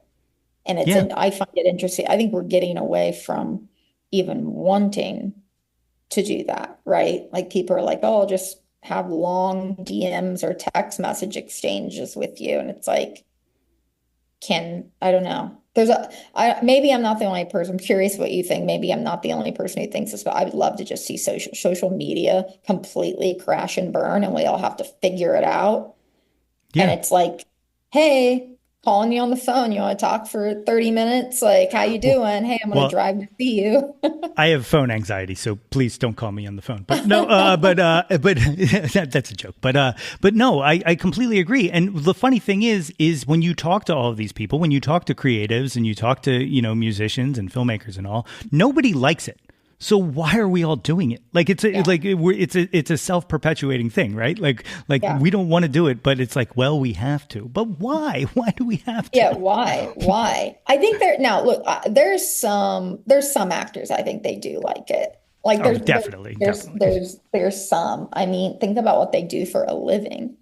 And I find it interesting. I think we're getting away from even wanting to do that, right? Like people are like, oh, I'll just have long DMs or text message exchanges with you. And it's like, I don't know. Maybe I'm not the only person. I'm curious what you think. Maybe I'm not the only person who thinks this, but I would love to just see social media completely crash and burn, and we all have to figure it out. Yeah. And it's like, hey, calling you on the phone. You want to talk for 30 minutes? Like, how you doing? Hey, I'm going to drive to see you. I have phone anxiety, so please don't call me on the phone. But no, but that's a joke. But no, I completely agree. And the funny thing is when you talk to all of these people, when you talk to creatives and you talk to, musicians and filmmakers and all, nobody likes it. So why are we all doing it? Like it's a self-perpetuating thing, right? Like we don't want to do it, but it's like, well, we have to. But why? Why do we have to? Yeah, why? I think there's some actors I think they do like it. Like there's definitely. There's some. I mean, think about what they do for a living.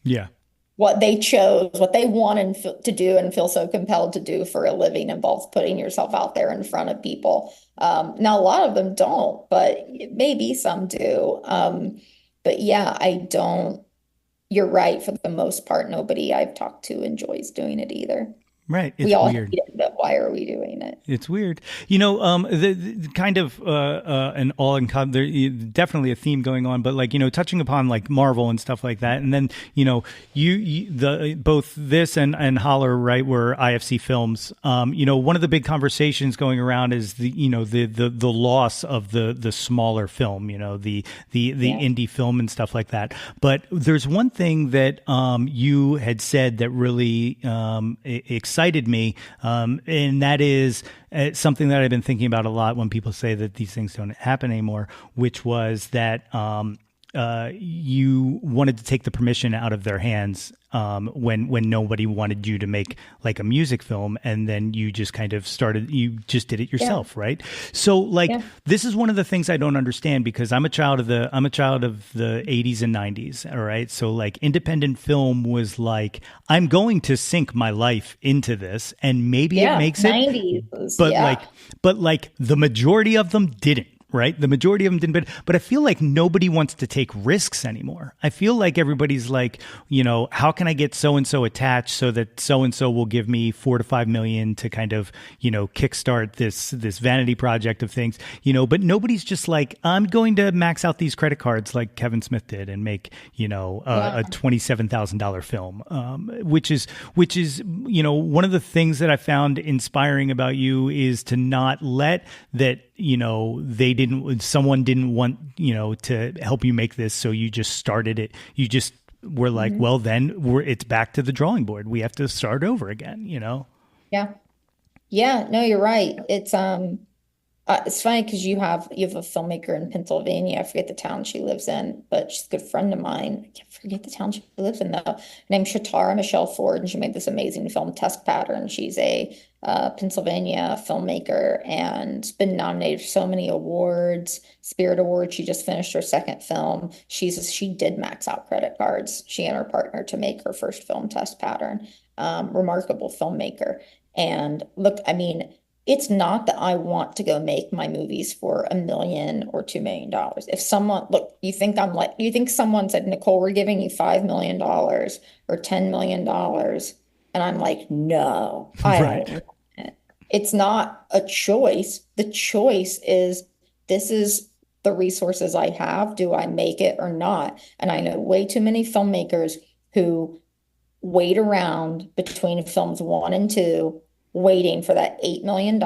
Yeah. What they chose, what they want to do and feel so compelled to do for a living involves putting yourself out there in front of people. Now, a lot of them don't, but maybe some do. But yeah, I don't. You're right. For the most part, nobody I've talked to enjoys doing it either. Right. We It's all hate weird. it, but why are we doing it? It's weird. The kind of an all there definitely a theme going on, but like touching upon like Marvel and stuff like that, and then the both this and Holler, right, were IFC films. One of the big conversations going around is the loss of the smaller film, the Yeah. indie film and stuff like that. But there's one thing that you had said that really excited me, and that is something that I've been thinking about a lot when people say that these things don't happen anymore, which was that you wanted to take the permission out of their hands when nobody wanted you to make like a music film, and then you just kind of you just did it Yeah. yourself, right? So like Yeah. this is one of the things I don't understand, because I'm a child of the 80s and 90s, all right? So like independent film was like, I'm going to sink my life into this and maybe it Yeah. makes it, 90s. but Yeah. like the majority of them didn't, right? The majority of them didn't, but I feel like nobody wants to take risks anymore. I feel like everybody's like, how can I get so and so attached so that so and so will give me 4 to 5 million to kind of kickstart this vanity project of things, but nobody's just like, I'm going to max out these credit cards like Kevin Smith did and make Yeah. a $27,000 film, which is one of the things that I found inspiring about you is to not let that someone didn't want to help you make this, so you just started it. You just were like, Mhm. well, then it's back to the drawing board. We have to start over again. Yeah. Yeah. No, you're right. It's funny because you have a filmmaker in Pennsylvania. I forget the town she lives in, but she's a good friend of mine. I can't forget the town she lives in though. Her name's Shatara Michelle Ford, and she made this amazing film, Test Pattern. She's a Pennsylvania filmmaker and been nominated for so many awards, Spirit Award. She just finished her second film. She did max out credit cards, she and her partner, to make her first film, Test Pattern. Remarkable filmmaker. And look, I mean, it's not that I want to go make my movies for $1 million or $2 million. If someone, look, you think someone said, Nicole, we're giving you $5 million or $10 million. And I'm like, no, I don't Right. want it. It's not a choice. The choice is, this is the resources I have. Do I make it or not? And I know way too many filmmakers who wait around between films one and two, waiting for that $8 million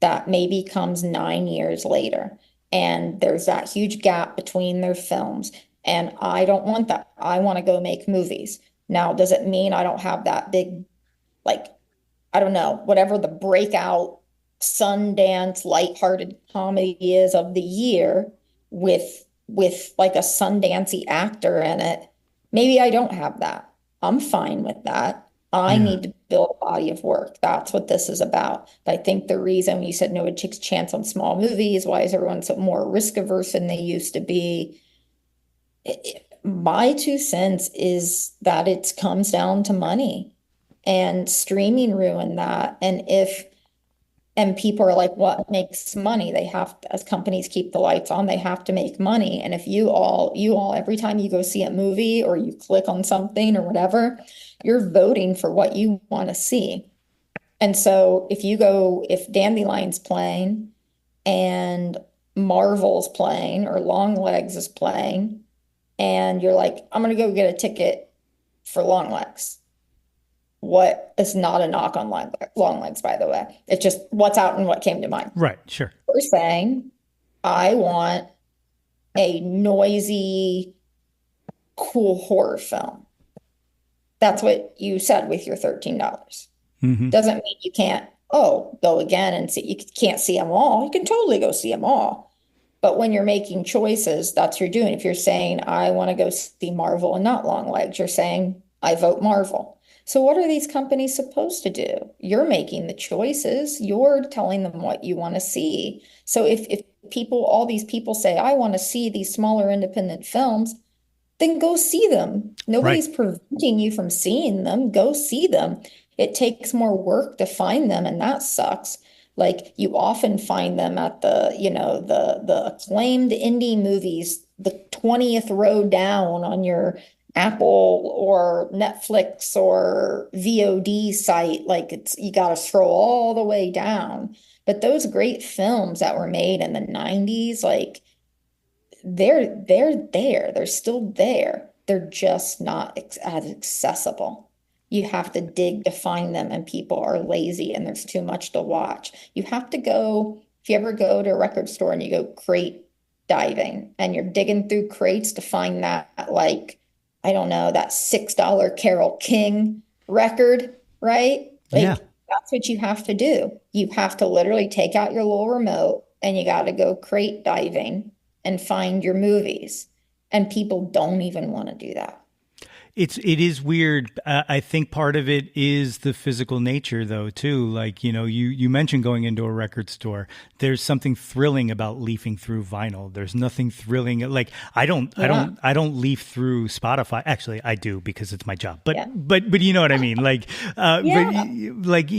that maybe comes 9 years later. And there's that huge gap between their films. And I don't want that. I want to go make movies. Now, does it mean I don't have that big, like, I don't know, whatever the breakout Sundance lighthearted comedy is of the year with like a Sundancey actor in it? Maybe I don't have that. I'm fine with that. I Yeah. need to build a body of work. That's what this is about. But I think the reason you said nobody takes a chance on small movies, why is everyone so more risk averse than they used to be? My 2 cents is that it comes down to money, and streaming ruined that. And people are like, what makes money? They have to, as companies keep the lights on, they have to make money. And if you all, every time you go see a movie or you click on something or whatever, you're voting for what you want to see. And so if Dandelion's playing and Marvel's playing or Longlegs is playing, and you're like, I'm gonna go get a ticket for Longlegs. What is not a knock on long legs, by the way. It's just what's out and what came to mind. Right. Sure. We're saying, I want a noisy, cool horror film. That's what you said with your $13. Hmm. Doesn't mean you can't, go again and see. You can't see them all. You can totally go see them all. But when you're making choices, that's what you're doing. If you're saying, I want to go see Marvel and not Longlegs, you're saying, I vote Marvel. So what are these companies supposed to do? You're making the choices. You're telling them what you want to see. So if all these people say, I want to see these smaller independent films, then go see them. Right. Nobody's preventing you from seeing them. Go see them. It takes more work to find them, and that sucks. Like, you often find them at the acclaimed indie movies, the 20th row down on your Apple or Netflix or VOD site. Like you got to scroll all the way down. But those great films that were made in the 90s, like they're there. They're still there. They're just not as accessible. You have to dig to find them, and people are lazy and there's too much to watch. You have to go, if you ever go to a record store and you go crate diving and you're digging through crates to find that, like, I don't know, that $6 Carole King record, right? Yeah. Like, that's what you have to do. You have to literally take out your little remote and you got to go crate diving and find your movies. And people don't even want to do that. It is weird. I think part of it is the physical nature, though, too. Like, you mentioned going into a record store. There's something thrilling about leafing through vinyl. There's nothing thrilling. Like, I don't leaf through Spotify. Actually, I do because it's my job. But you know what I mean. Like, like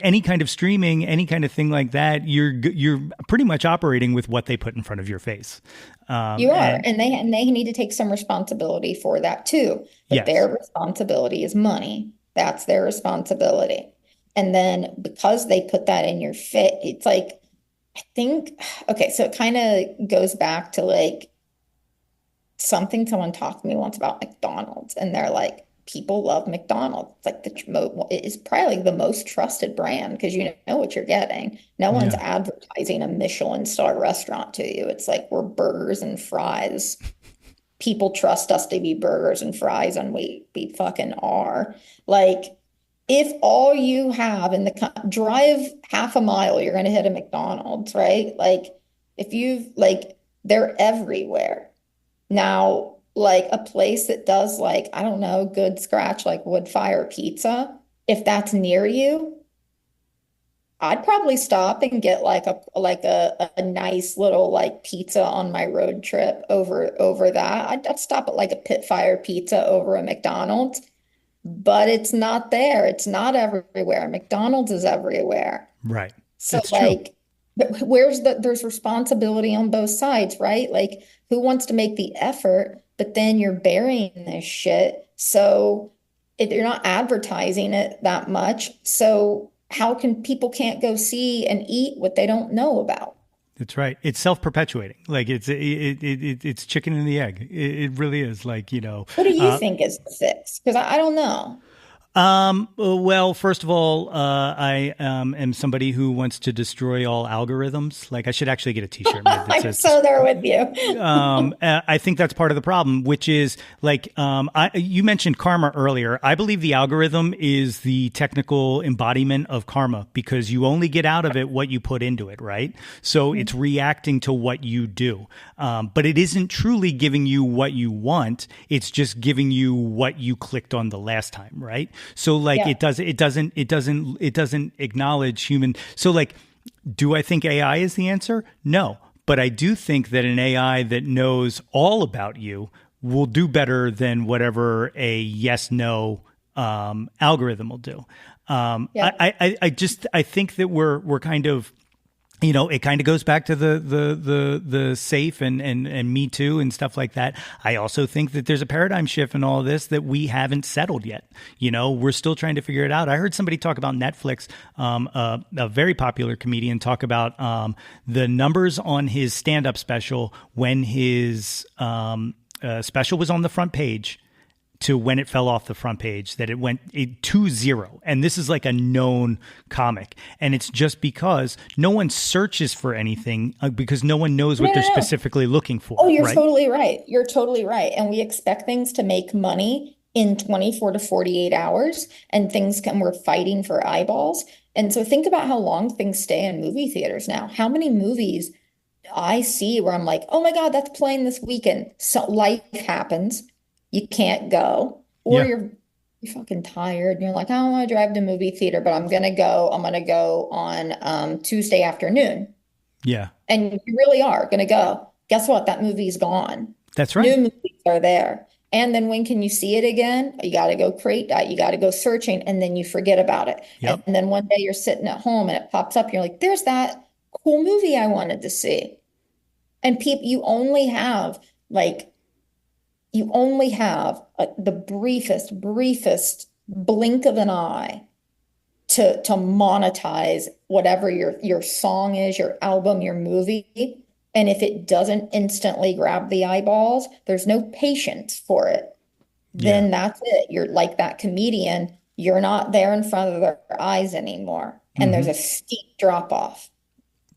any kind of streaming, any kind of thing like that. You're pretty much operating with what they put in front of your face. You are, and they need to take some responsibility for that too. But yes. Their responsibility is money. That's their responsibility. And then because they put that in your fit, it's like, I think, okay, so it kind of goes back to like something someone talked to me once about McDonald's, and they're like, people love McDonald's. It's like it is probably the most trusted brand because you know what you're getting. No one's advertising a Michelin star restaurant to you. It's like we're burgers and fries. People trust us to be burgers and fries, and we fucking are. Like, if all you have in the drive half a mile, you're going to hit a McDonald's, right? Like, if you've like, they're everywhere now. Like a place that does, like, I don't know, good scratch, like wood fire pizza, if that's near you, I'd probably stop and get like a nice little like pizza on my road trip over that. I'd stop at like a pit fire pizza over a McDonald's, but it's not there. It's not everywhere. McDonald's is everywhere. Right. So that's like, there's responsibility on both sides, right? Like, who wants to make the effort? But then you're burying this shit. So you're not advertising it that much. So how can people can't go see and eat what they don't know about? That's right. It's self-perpetuating. Like it's chicken and the egg. It really is. Like, What do you think is the fix? Because I don't know. Well, first of all, I am somebody who wants to destroy all algorithms. Like, I should actually get a t-shirt made that says, so there with you. I think that's part of the problem, which is like, you mentioned karma earlier. I believe the algorithm is the technical embodiment of karma because you only get out of it what you put into it, right? So it's reacting to what you do. But it isn't truly giving you what you want. It's just giving you what you clicked on the last time, right? So like it doesn't acknowledge human. So like, do I think AI is the answer? No, but I do think that an AI that knows all about you will do better than whatever a yes no algorithm will do. I think that we're kind of, it kind of goes back to the safe and Me Too and stuff like that. I also think that there's a paradigm shift in all of this that we haven't settled yet. We're still trying to figure it out. I heard somebody talk about Netflix, a very popular comedian talk about the numbers on his stand-up special when his special was on the front page to when it fell off the front page, that it went 2-0. And this is like a known comic. And it's just because no one searches for anything because no one knows what they're specifically looking for. Oh, you're totally right. You're totally right. And we expect things to make money in 24 to 48 hours, and we're fighting for eyeballs. And so think about how long things stay in movie theaters now. How many movies I see where I'm like, oh my God, that's playing this weekend. So life happens. You can't go, or you're fucking tired and you're like, I don't want to drive to movie theater, but I'm going to go on Tuesday afternoon. Yeah. And you really are going to go. Guess what? That movie's gone. That's right. New movies are there. And then when can you see it again? You got to go create that. You got to go searching, and then you forget about it. Yep. And then one day you're sitting at home and it pops up. And you're like, there's that cool movie I wanted to see. And you only have like, you only have the briefest blink of an eye to monetize whatever your song is, your album, your movie. And if it doesn't instantly grab the eyeballs, there's no patience for it. Then that's it. You're like that comedian. You're not there in front of their eyes anymore. And there's a steep drop off.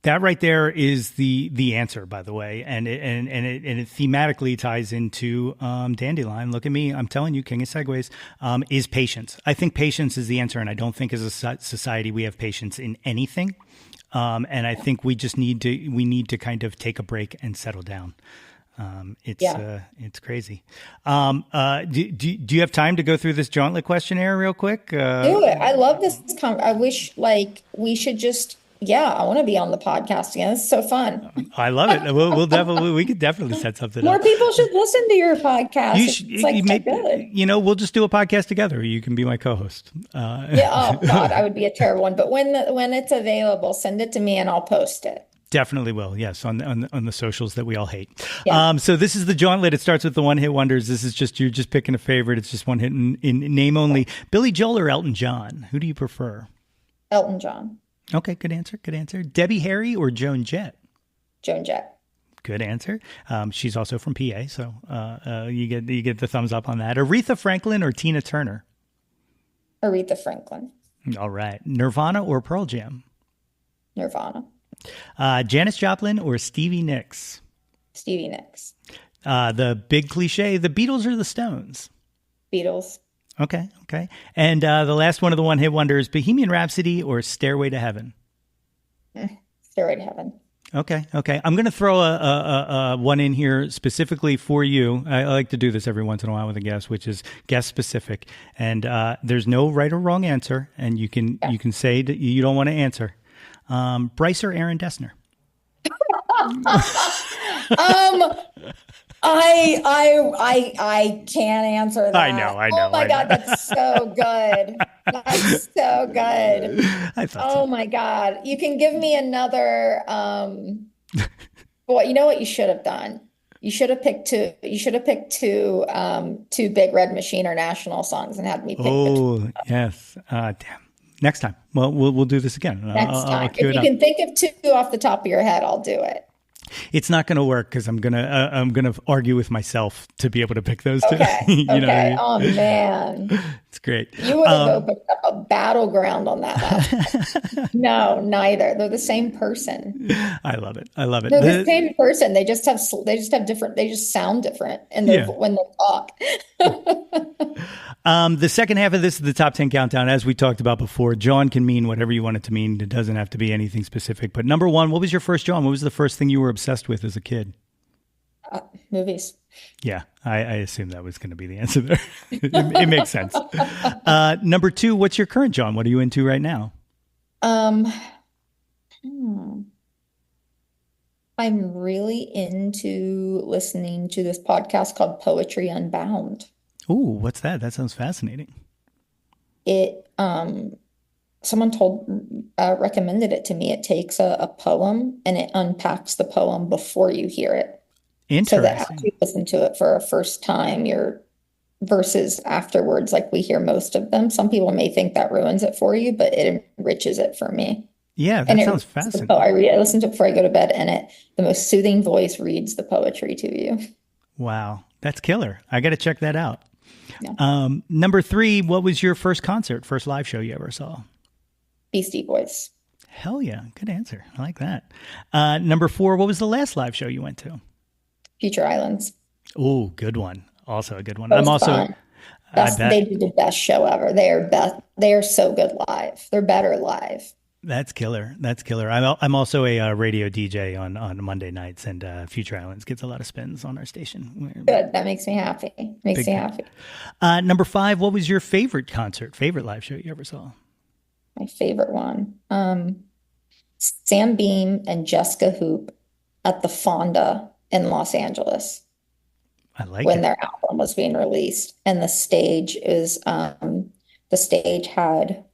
That right there is the answer, by the way, and it thematically ties into Dandelion. Look at me, I'm telling you, king of segues, is patience. I think patience is the answer, and I don't think as a society we have patience in anything. And I think we just need to kind of take a break and settle down. It's crazy. Do you have time to go through this Jauntlet questionnaire real quick? Do it. I love this. I wish we should just. Yeah, I want to be on the podcast again. It's so fun. I love it. We could definitely set something More up. people should listen to your podcast. It's good. We'll just do a podcast together. You can be my co-host. Oh God, I would be a terrible one. But when it's available, send it to me and I'll post it. Definitely will. Yes, on the socials that we all hate. Yeah. So this is the Jauntlet. It starts with the one hit wonders. This is you're just picking a favorite. It's just one hit in name only. Billy Joel or Elton John? Who do you prefer? Elton John. Okay, good answer. Good answer. Debbie Harry or Joan Jett? Joan Jett. Good answer. She's also from PA, so you get the thumbs up on that. Aretha Franklin or Tina Turner? Aretha Franklin. All right. Nirvana or Pearl Jam? Nirvana. Janis Joplin or Stevie Nicks? Stevie Nicks. The big cliche, the Beatles or the Stones? Beatles. Okay. And the last one of the one hit wonders, Bohemian Rhapsody or Stairway to Heaven? Stairway to Heaven. Okay. I'm going to throw a one in here specifically for you. I like to do this every once in a while with a guest, which is guest specific. And there's no right or wrong answer, and you can say that you don't want to answer. Bryce or Aaron Dessner? I can't answer that. I know. Oh my God, that's so good. That's so good. I thought so. My God. You can give me another well, you know what you should have done? You should have picked two. You should have picked two Big Red Machine or national songs and had me pick between. Yes. Damn. Next time. Well, we'll do this again. Next time. If you can think of two off the top of your head, I'll do it. It's not going to work because I'm gonna argue with myself to be able to pick those two. Okay. You know what I mean? Oh man, it's great. You would have opened up a battleground on that. No, neither. They're the same person. I love it. They're the same person. They just have different. They just sound different, and when they talk. The second half of this is the top 10 countdown. As we talked about before, Jawn can mean whatever you want it to mean. It doesn't have to be anything specific. But number one, what was your first Jawn? What was the first thing you were obsessed with as a kid? Movies. Yeah, I assumed that was going to be the answer there. It makes sense. Number two, what's your current Jawn? What are you into right now? I'm really into listening to this podcast called Poetry Unbound. Ooh, what's that? That sounds fascinating. It, someone recommended it to me. It takes a poem and it unpacks the poem before you hear it. Interesting. So that after you listen to it for a first time, your versus afterwards, like we hear most of them. Some people may think that ruins it for you, but it enriches it for me. Yeah, that sounds fascinating. I listen to it before I go to bed, and the most soothing voice reads the poetry to you. Wow, that's killer. I got to check that out. Yeah. Number three, what was your first live show you ever saw? Beastie Boys. Hell yeah. Good answer. I like that. Number four, what was the last live show you went to? Future Islands. Oh, good one. Also a good one. I'm also, they do the best show ever. They are so good live. They're better live. That's killer. I'm also a radio DJ on Monday nights, and Future Islands gets a lot of spins on our station. Good. That makes me happy. Happy. Number five, what was your favorite live show you ever saw? My favorite one. Sam Beam and Jessica Hoop at the Fonda in Los Angeles. I like when it. Their album was being released, and the stage had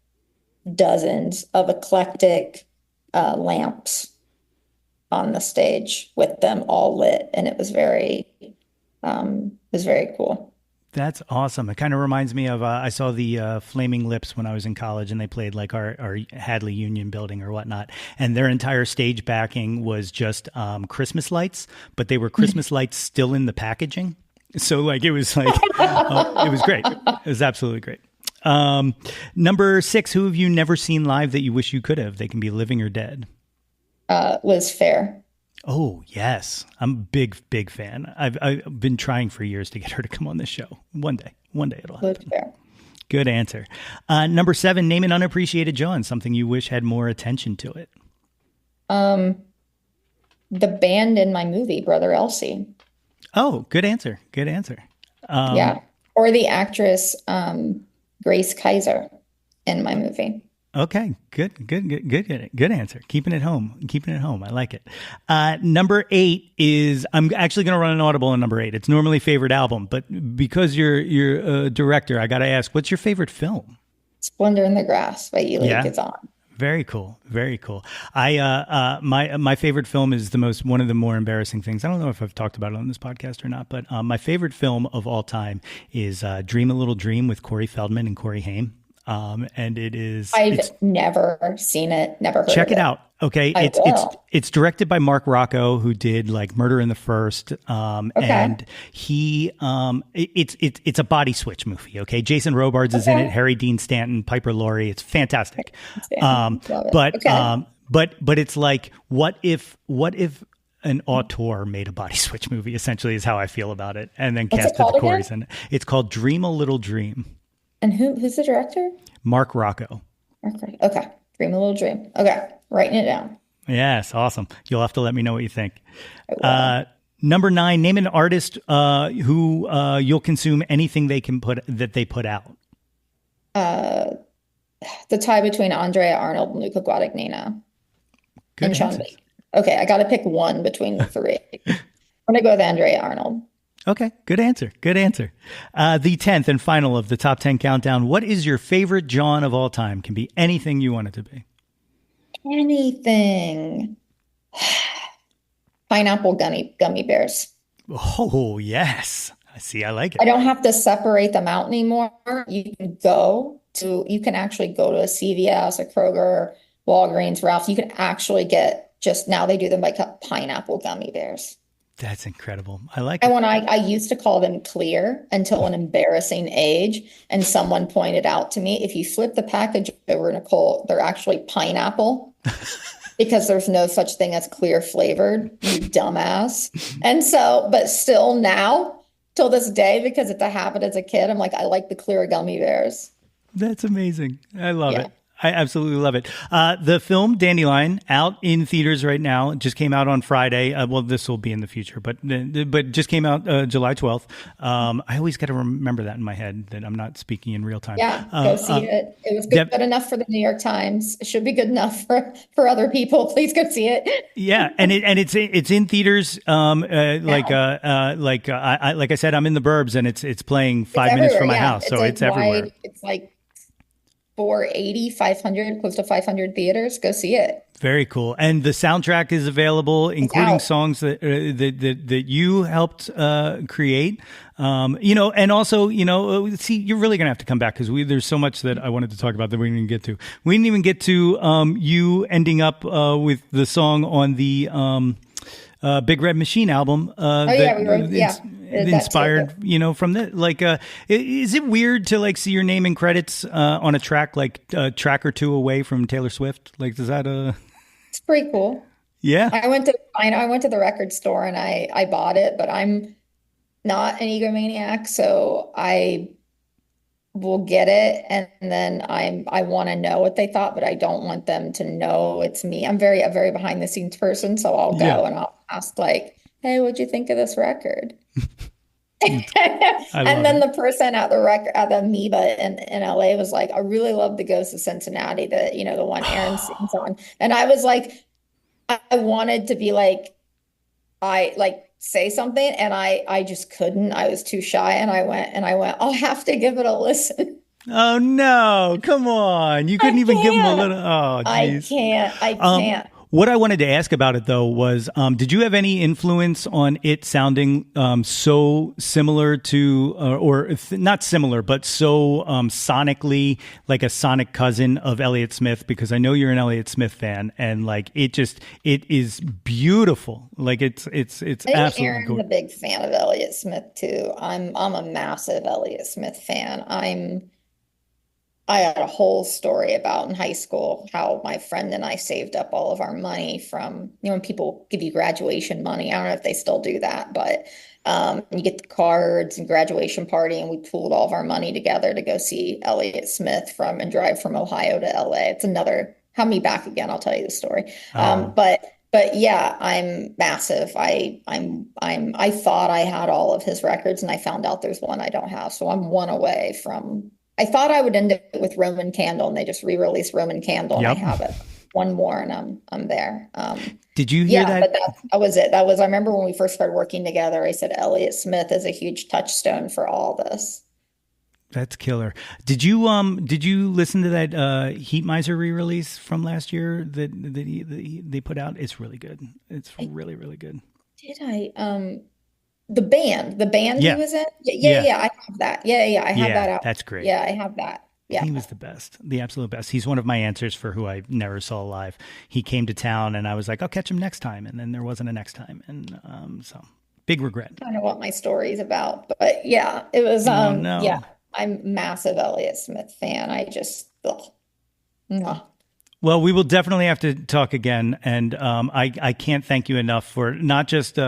dozens of eclectic lamps on the stage with them all lit, and it was very was very cool. That's awesome. It kind of reminds me of I saw the Flaming Lips when I was in college, and they played like our Hadley Union building or whatnot, and their entire stage backing was just Christmas lights, but they were Christmas lights still in the packaging. So like it was like it was great. It was absolutely great. Number 6, who have you never seen live that you wish you could have? They can be living or dead. Liz Fair. Oh, yes. I'm a big fan. I've been trying for years to get her to come on this show. One day it'll Liz happen. Fair. Good answer. Number 7, name an unappreciated Jawn, something you wish had more attention to it. The band in my movie, Brother Elsie. Oh, good answer. Good answer. Yeah. Or the actress, Grace Kaiser in my movie. Okay, good answer. Keeping it home. I like it. Number 8 is, I'm actually going to run an audible on number 8. It's normally favorite album, but because you're a director, I got to ask, what's your favorite film? Splendor in the Grass by Elia Kazan. Very cool. Very cool. My favorite film is one of the more embarrassing things. I don't know if I've talked about it on this podcast or not, but my favorite film of all time is Dream a Little Dream with Corey Feldman and Corey Haim. And it's never seen it, never heard check of it out. Okay. It's directed by Mark Rocco, who did like Murder in the First. And he, it's a body switch movie. Okay. Jason Robards is in it. Harry Dean Stanton, Piper Laurie. It's fantastic. But it's like, what if an auteur made a body switch movie, essentially, is how I feel about it. And then casted the Corys in it. It's called Dream a Little Dream. And who's the director? Mark Rocco. Okay. Dream a Little Dream. Okay. Writing it down. Yes. Awesome. You'll have to let me know what you think. Number 9, name an artist who you'll consume anything they put out. The tie between Andrea Arnold and Luca Guadagnino. Good and Sean Baker. Okay. I got to pick one between the 3. I'm going to go with Andrea Arnold. Okay, good answer. The 10th and final of the top 10 countdown. What is your favorite Jawn of all time? Can be anything you want it to be. Anything. Pineapple gummy bears. Oh, yes. I like it. I don't have to separate them out anymore. You can actually go to a CVS, a Kroger, Walgreens, Ralph's. You can actually get now they do them like pineapple gummy bears. That's incredible. I like it. And when I used to call them clear until an embarrassing age, and someone pointed out to me, if you flip the package over, Nicole, they're actually pineapple because there's no such thing as clear flavored, you dumbass. And so, but still now, till this day, because it's a habit as a kid, I'm like, I like the clear gummy bears. That's amazing. I love it. I absolutely love it. The film Dandelion, out in theaters right now, just came out on Friday. Well, this will be in the future, but just came out July 12th. I always got to remember that in my head, that I'm not speaking in real time. Yeah, go see it. It was good enough for the New York Times. It should be good enough for other people. Please go see it. Yeah, and it's in theaters. Like I said, I'm in the burbs, and it's playing 5 minutes from my house, so it's everywhere. It's like 480, 500, close to 500 theaters. Go see it. Very cool. And the soundtrack is available, including songs that you helped create. And also, see, you're really going to have to come back because there's so much that I wanted to talk about that we didn't even get to. We didn't even get to you ending up with the song on the Big Red Machine album. Inspired, from the is it weird to like see your name and credits on a track like a track or two away from Taylor Swift? Like, does that It's pretty cool. Yeah. I went to the record store and I bought it, but I'm not an egomaniac, so I will get it, and then I want to know what they thought, but I don't want them to know it's me. I'm a very behind the scenes person, so I'll go and I'll ask like, hey, what'd you think of this record? And then the person at the Amoeba in LA was like, I really love the Ghost of Cincinnati, the one Aaron sings on. And I was like, I wanted to be like, say something, and I just couldn't. I was too shy, and I went, I'll have to give it a listen. Oh no, come on. You couldn't even give them a little. Oh, geez. I can't. What I wanted to ask about it, though, was did you have any influence on it sounding so similar to, not similar, but so sonically like a sonic cousin of Elliott Smith? Because I know you're an Elliott Smith fan, and like it is beautiful. Like it's absolutely Aaron's gorgeous. a big fan of Elliott Smith too. I'm a massive Elliott Smith fan. I had a whole story about in high school how my friend and I saved up all of our money from, when people give you graduation money. I don't know if they still do that, but you get the cards and graduation party, and we pooled all of our money together to go see Elliott Smith and drive from Ohio to LA. It's another, have me back again, I'll tell you the story. But yeah, I'm massive. I thought I had all of his records, and I found out there's one I don't have. So I'm one away from. I thought I would end up with Roman Candle, and they just re-released Roman Candle, and I have it. One more, and I'm there. Did you hear that? But that was it. I remember when we first started working together, I said Elliott Smith is a huge touchstone for all this. That's killer. Did you listen to that Heat Miser re-release from last year that they put out? It's really good. It's really, really good. Did I? The band he was in? Yeah, I have that. Yeah, I have that out. That's great. Yeah, I have that. Yeah. He was the best, the absolute best. He's one of my answers for who I never saw live. He came to town, and I was like, I'll catch him next time. And then there wasn't a next time. And so big regret. I don't know what my story's about, but yeah, it was, no. Yeah, I'm a massive Elliott Smith fan. I just, no. Well, we will definitely have to talk again, and I can't thank you enough for not just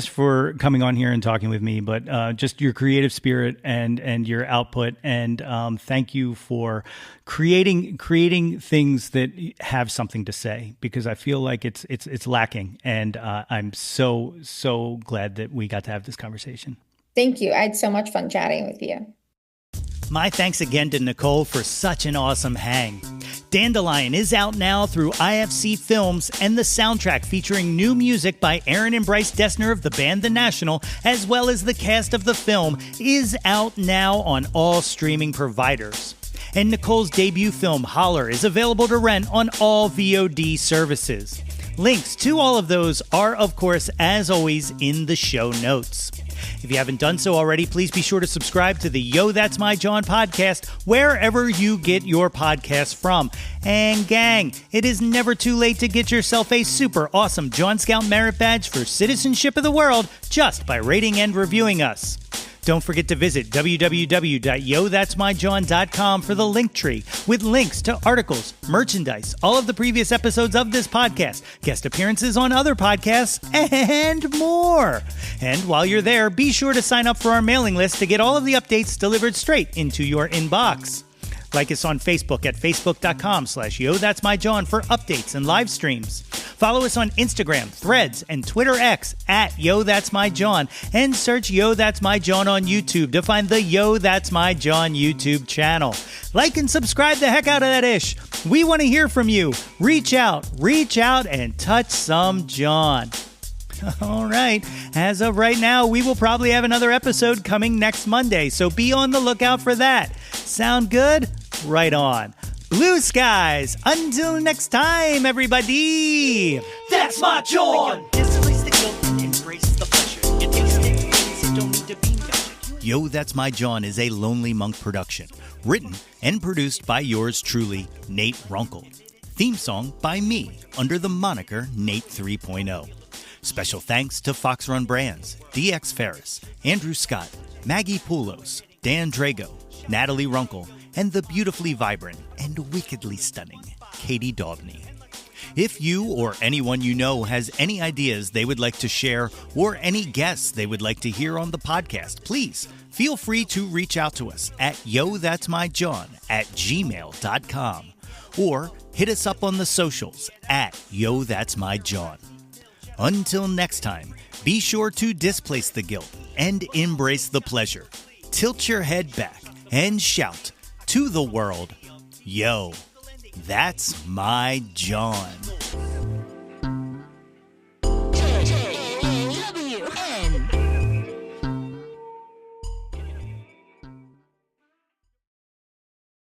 for coming on here and talking with me, but just your creative spirit and your output, and thank you for creating things that have something to say, because I feel like it's lacking, and I'm so glad that we got to have this conversation. Thank you. I had so much fun chatting with you. My thanks again to Nicole for such an awesome hang. Dandelion is out now through IFC Films, and the soundtrack featuring new music by Aaron and Bryce Dessner of the band The National, as well as the cast of the film, is out now on all streaming providers. And Nicole's debut film, Holler, is available to rent on all VOD services. Links to all of those are, of course, as always, in the show notes. If you haven't done so already, please be sure to subscribe to the Yo, That's My Jawn podcast wherever you get your podcasts from. And gang, it is never too late to get yourself a super awesome Jawn Scout Merit Badge for Citizenship of the World just by rating and reviewing us. Don't forget to visit www.yothat'smyjawn.com for the link tree with links to articles, merchandise, all of the previous episodes of this podcast, guest appearances on other podcasts, and more. And while you're there, be sure to sign up for our mailing list to get all of the updates delivered straight into your inbox. Like us on Facebook at facebook.com/YoThat'sMyJawn for updates and live streams. Follow us on Instagram, Threads, and Twitter X at Yo That's My Jawn, and search Yo That's My Jawn on YouTube to find the Yo That's My Jawn YouTube channel. Like and subscribe the heck out of that ish. We want to hear from you. Reach out, and touch some Jawn. All right. As of right now, we will probably have another episode coming next Monday, so be on the lookout for that. Sound good? Right on. Blue skies. Until next time, everybody. That's my Jawn. Displace the guilt and embrace the pleasure. You taste it, things that don't need to be measured. Yo, That's My Jawn is a Lonely Monk production. Written and produced by yours truly, Nate Runkle. Theme song by me, under the moniker Nate 3.0. Special thanks to Fox Run Brands, DX Ferris, Andrew Scott, Maggie Poulos, Dan Drago, Natalie Runkle, and the beautifully vibrant and wickedly stunning Katie Daubney. If you or anyone you know has any ideas they would like to share or any guests they would like to hear on the podcast, please feel free to reach out to us at yothat'smyjawn@gmail.com or hit us up on the socials at yothat'smyjawn. Until next time, be sure to displace the guilt and embrace the pleasure. Tilt your head back and shout to the world, Yo, that's my Jawn.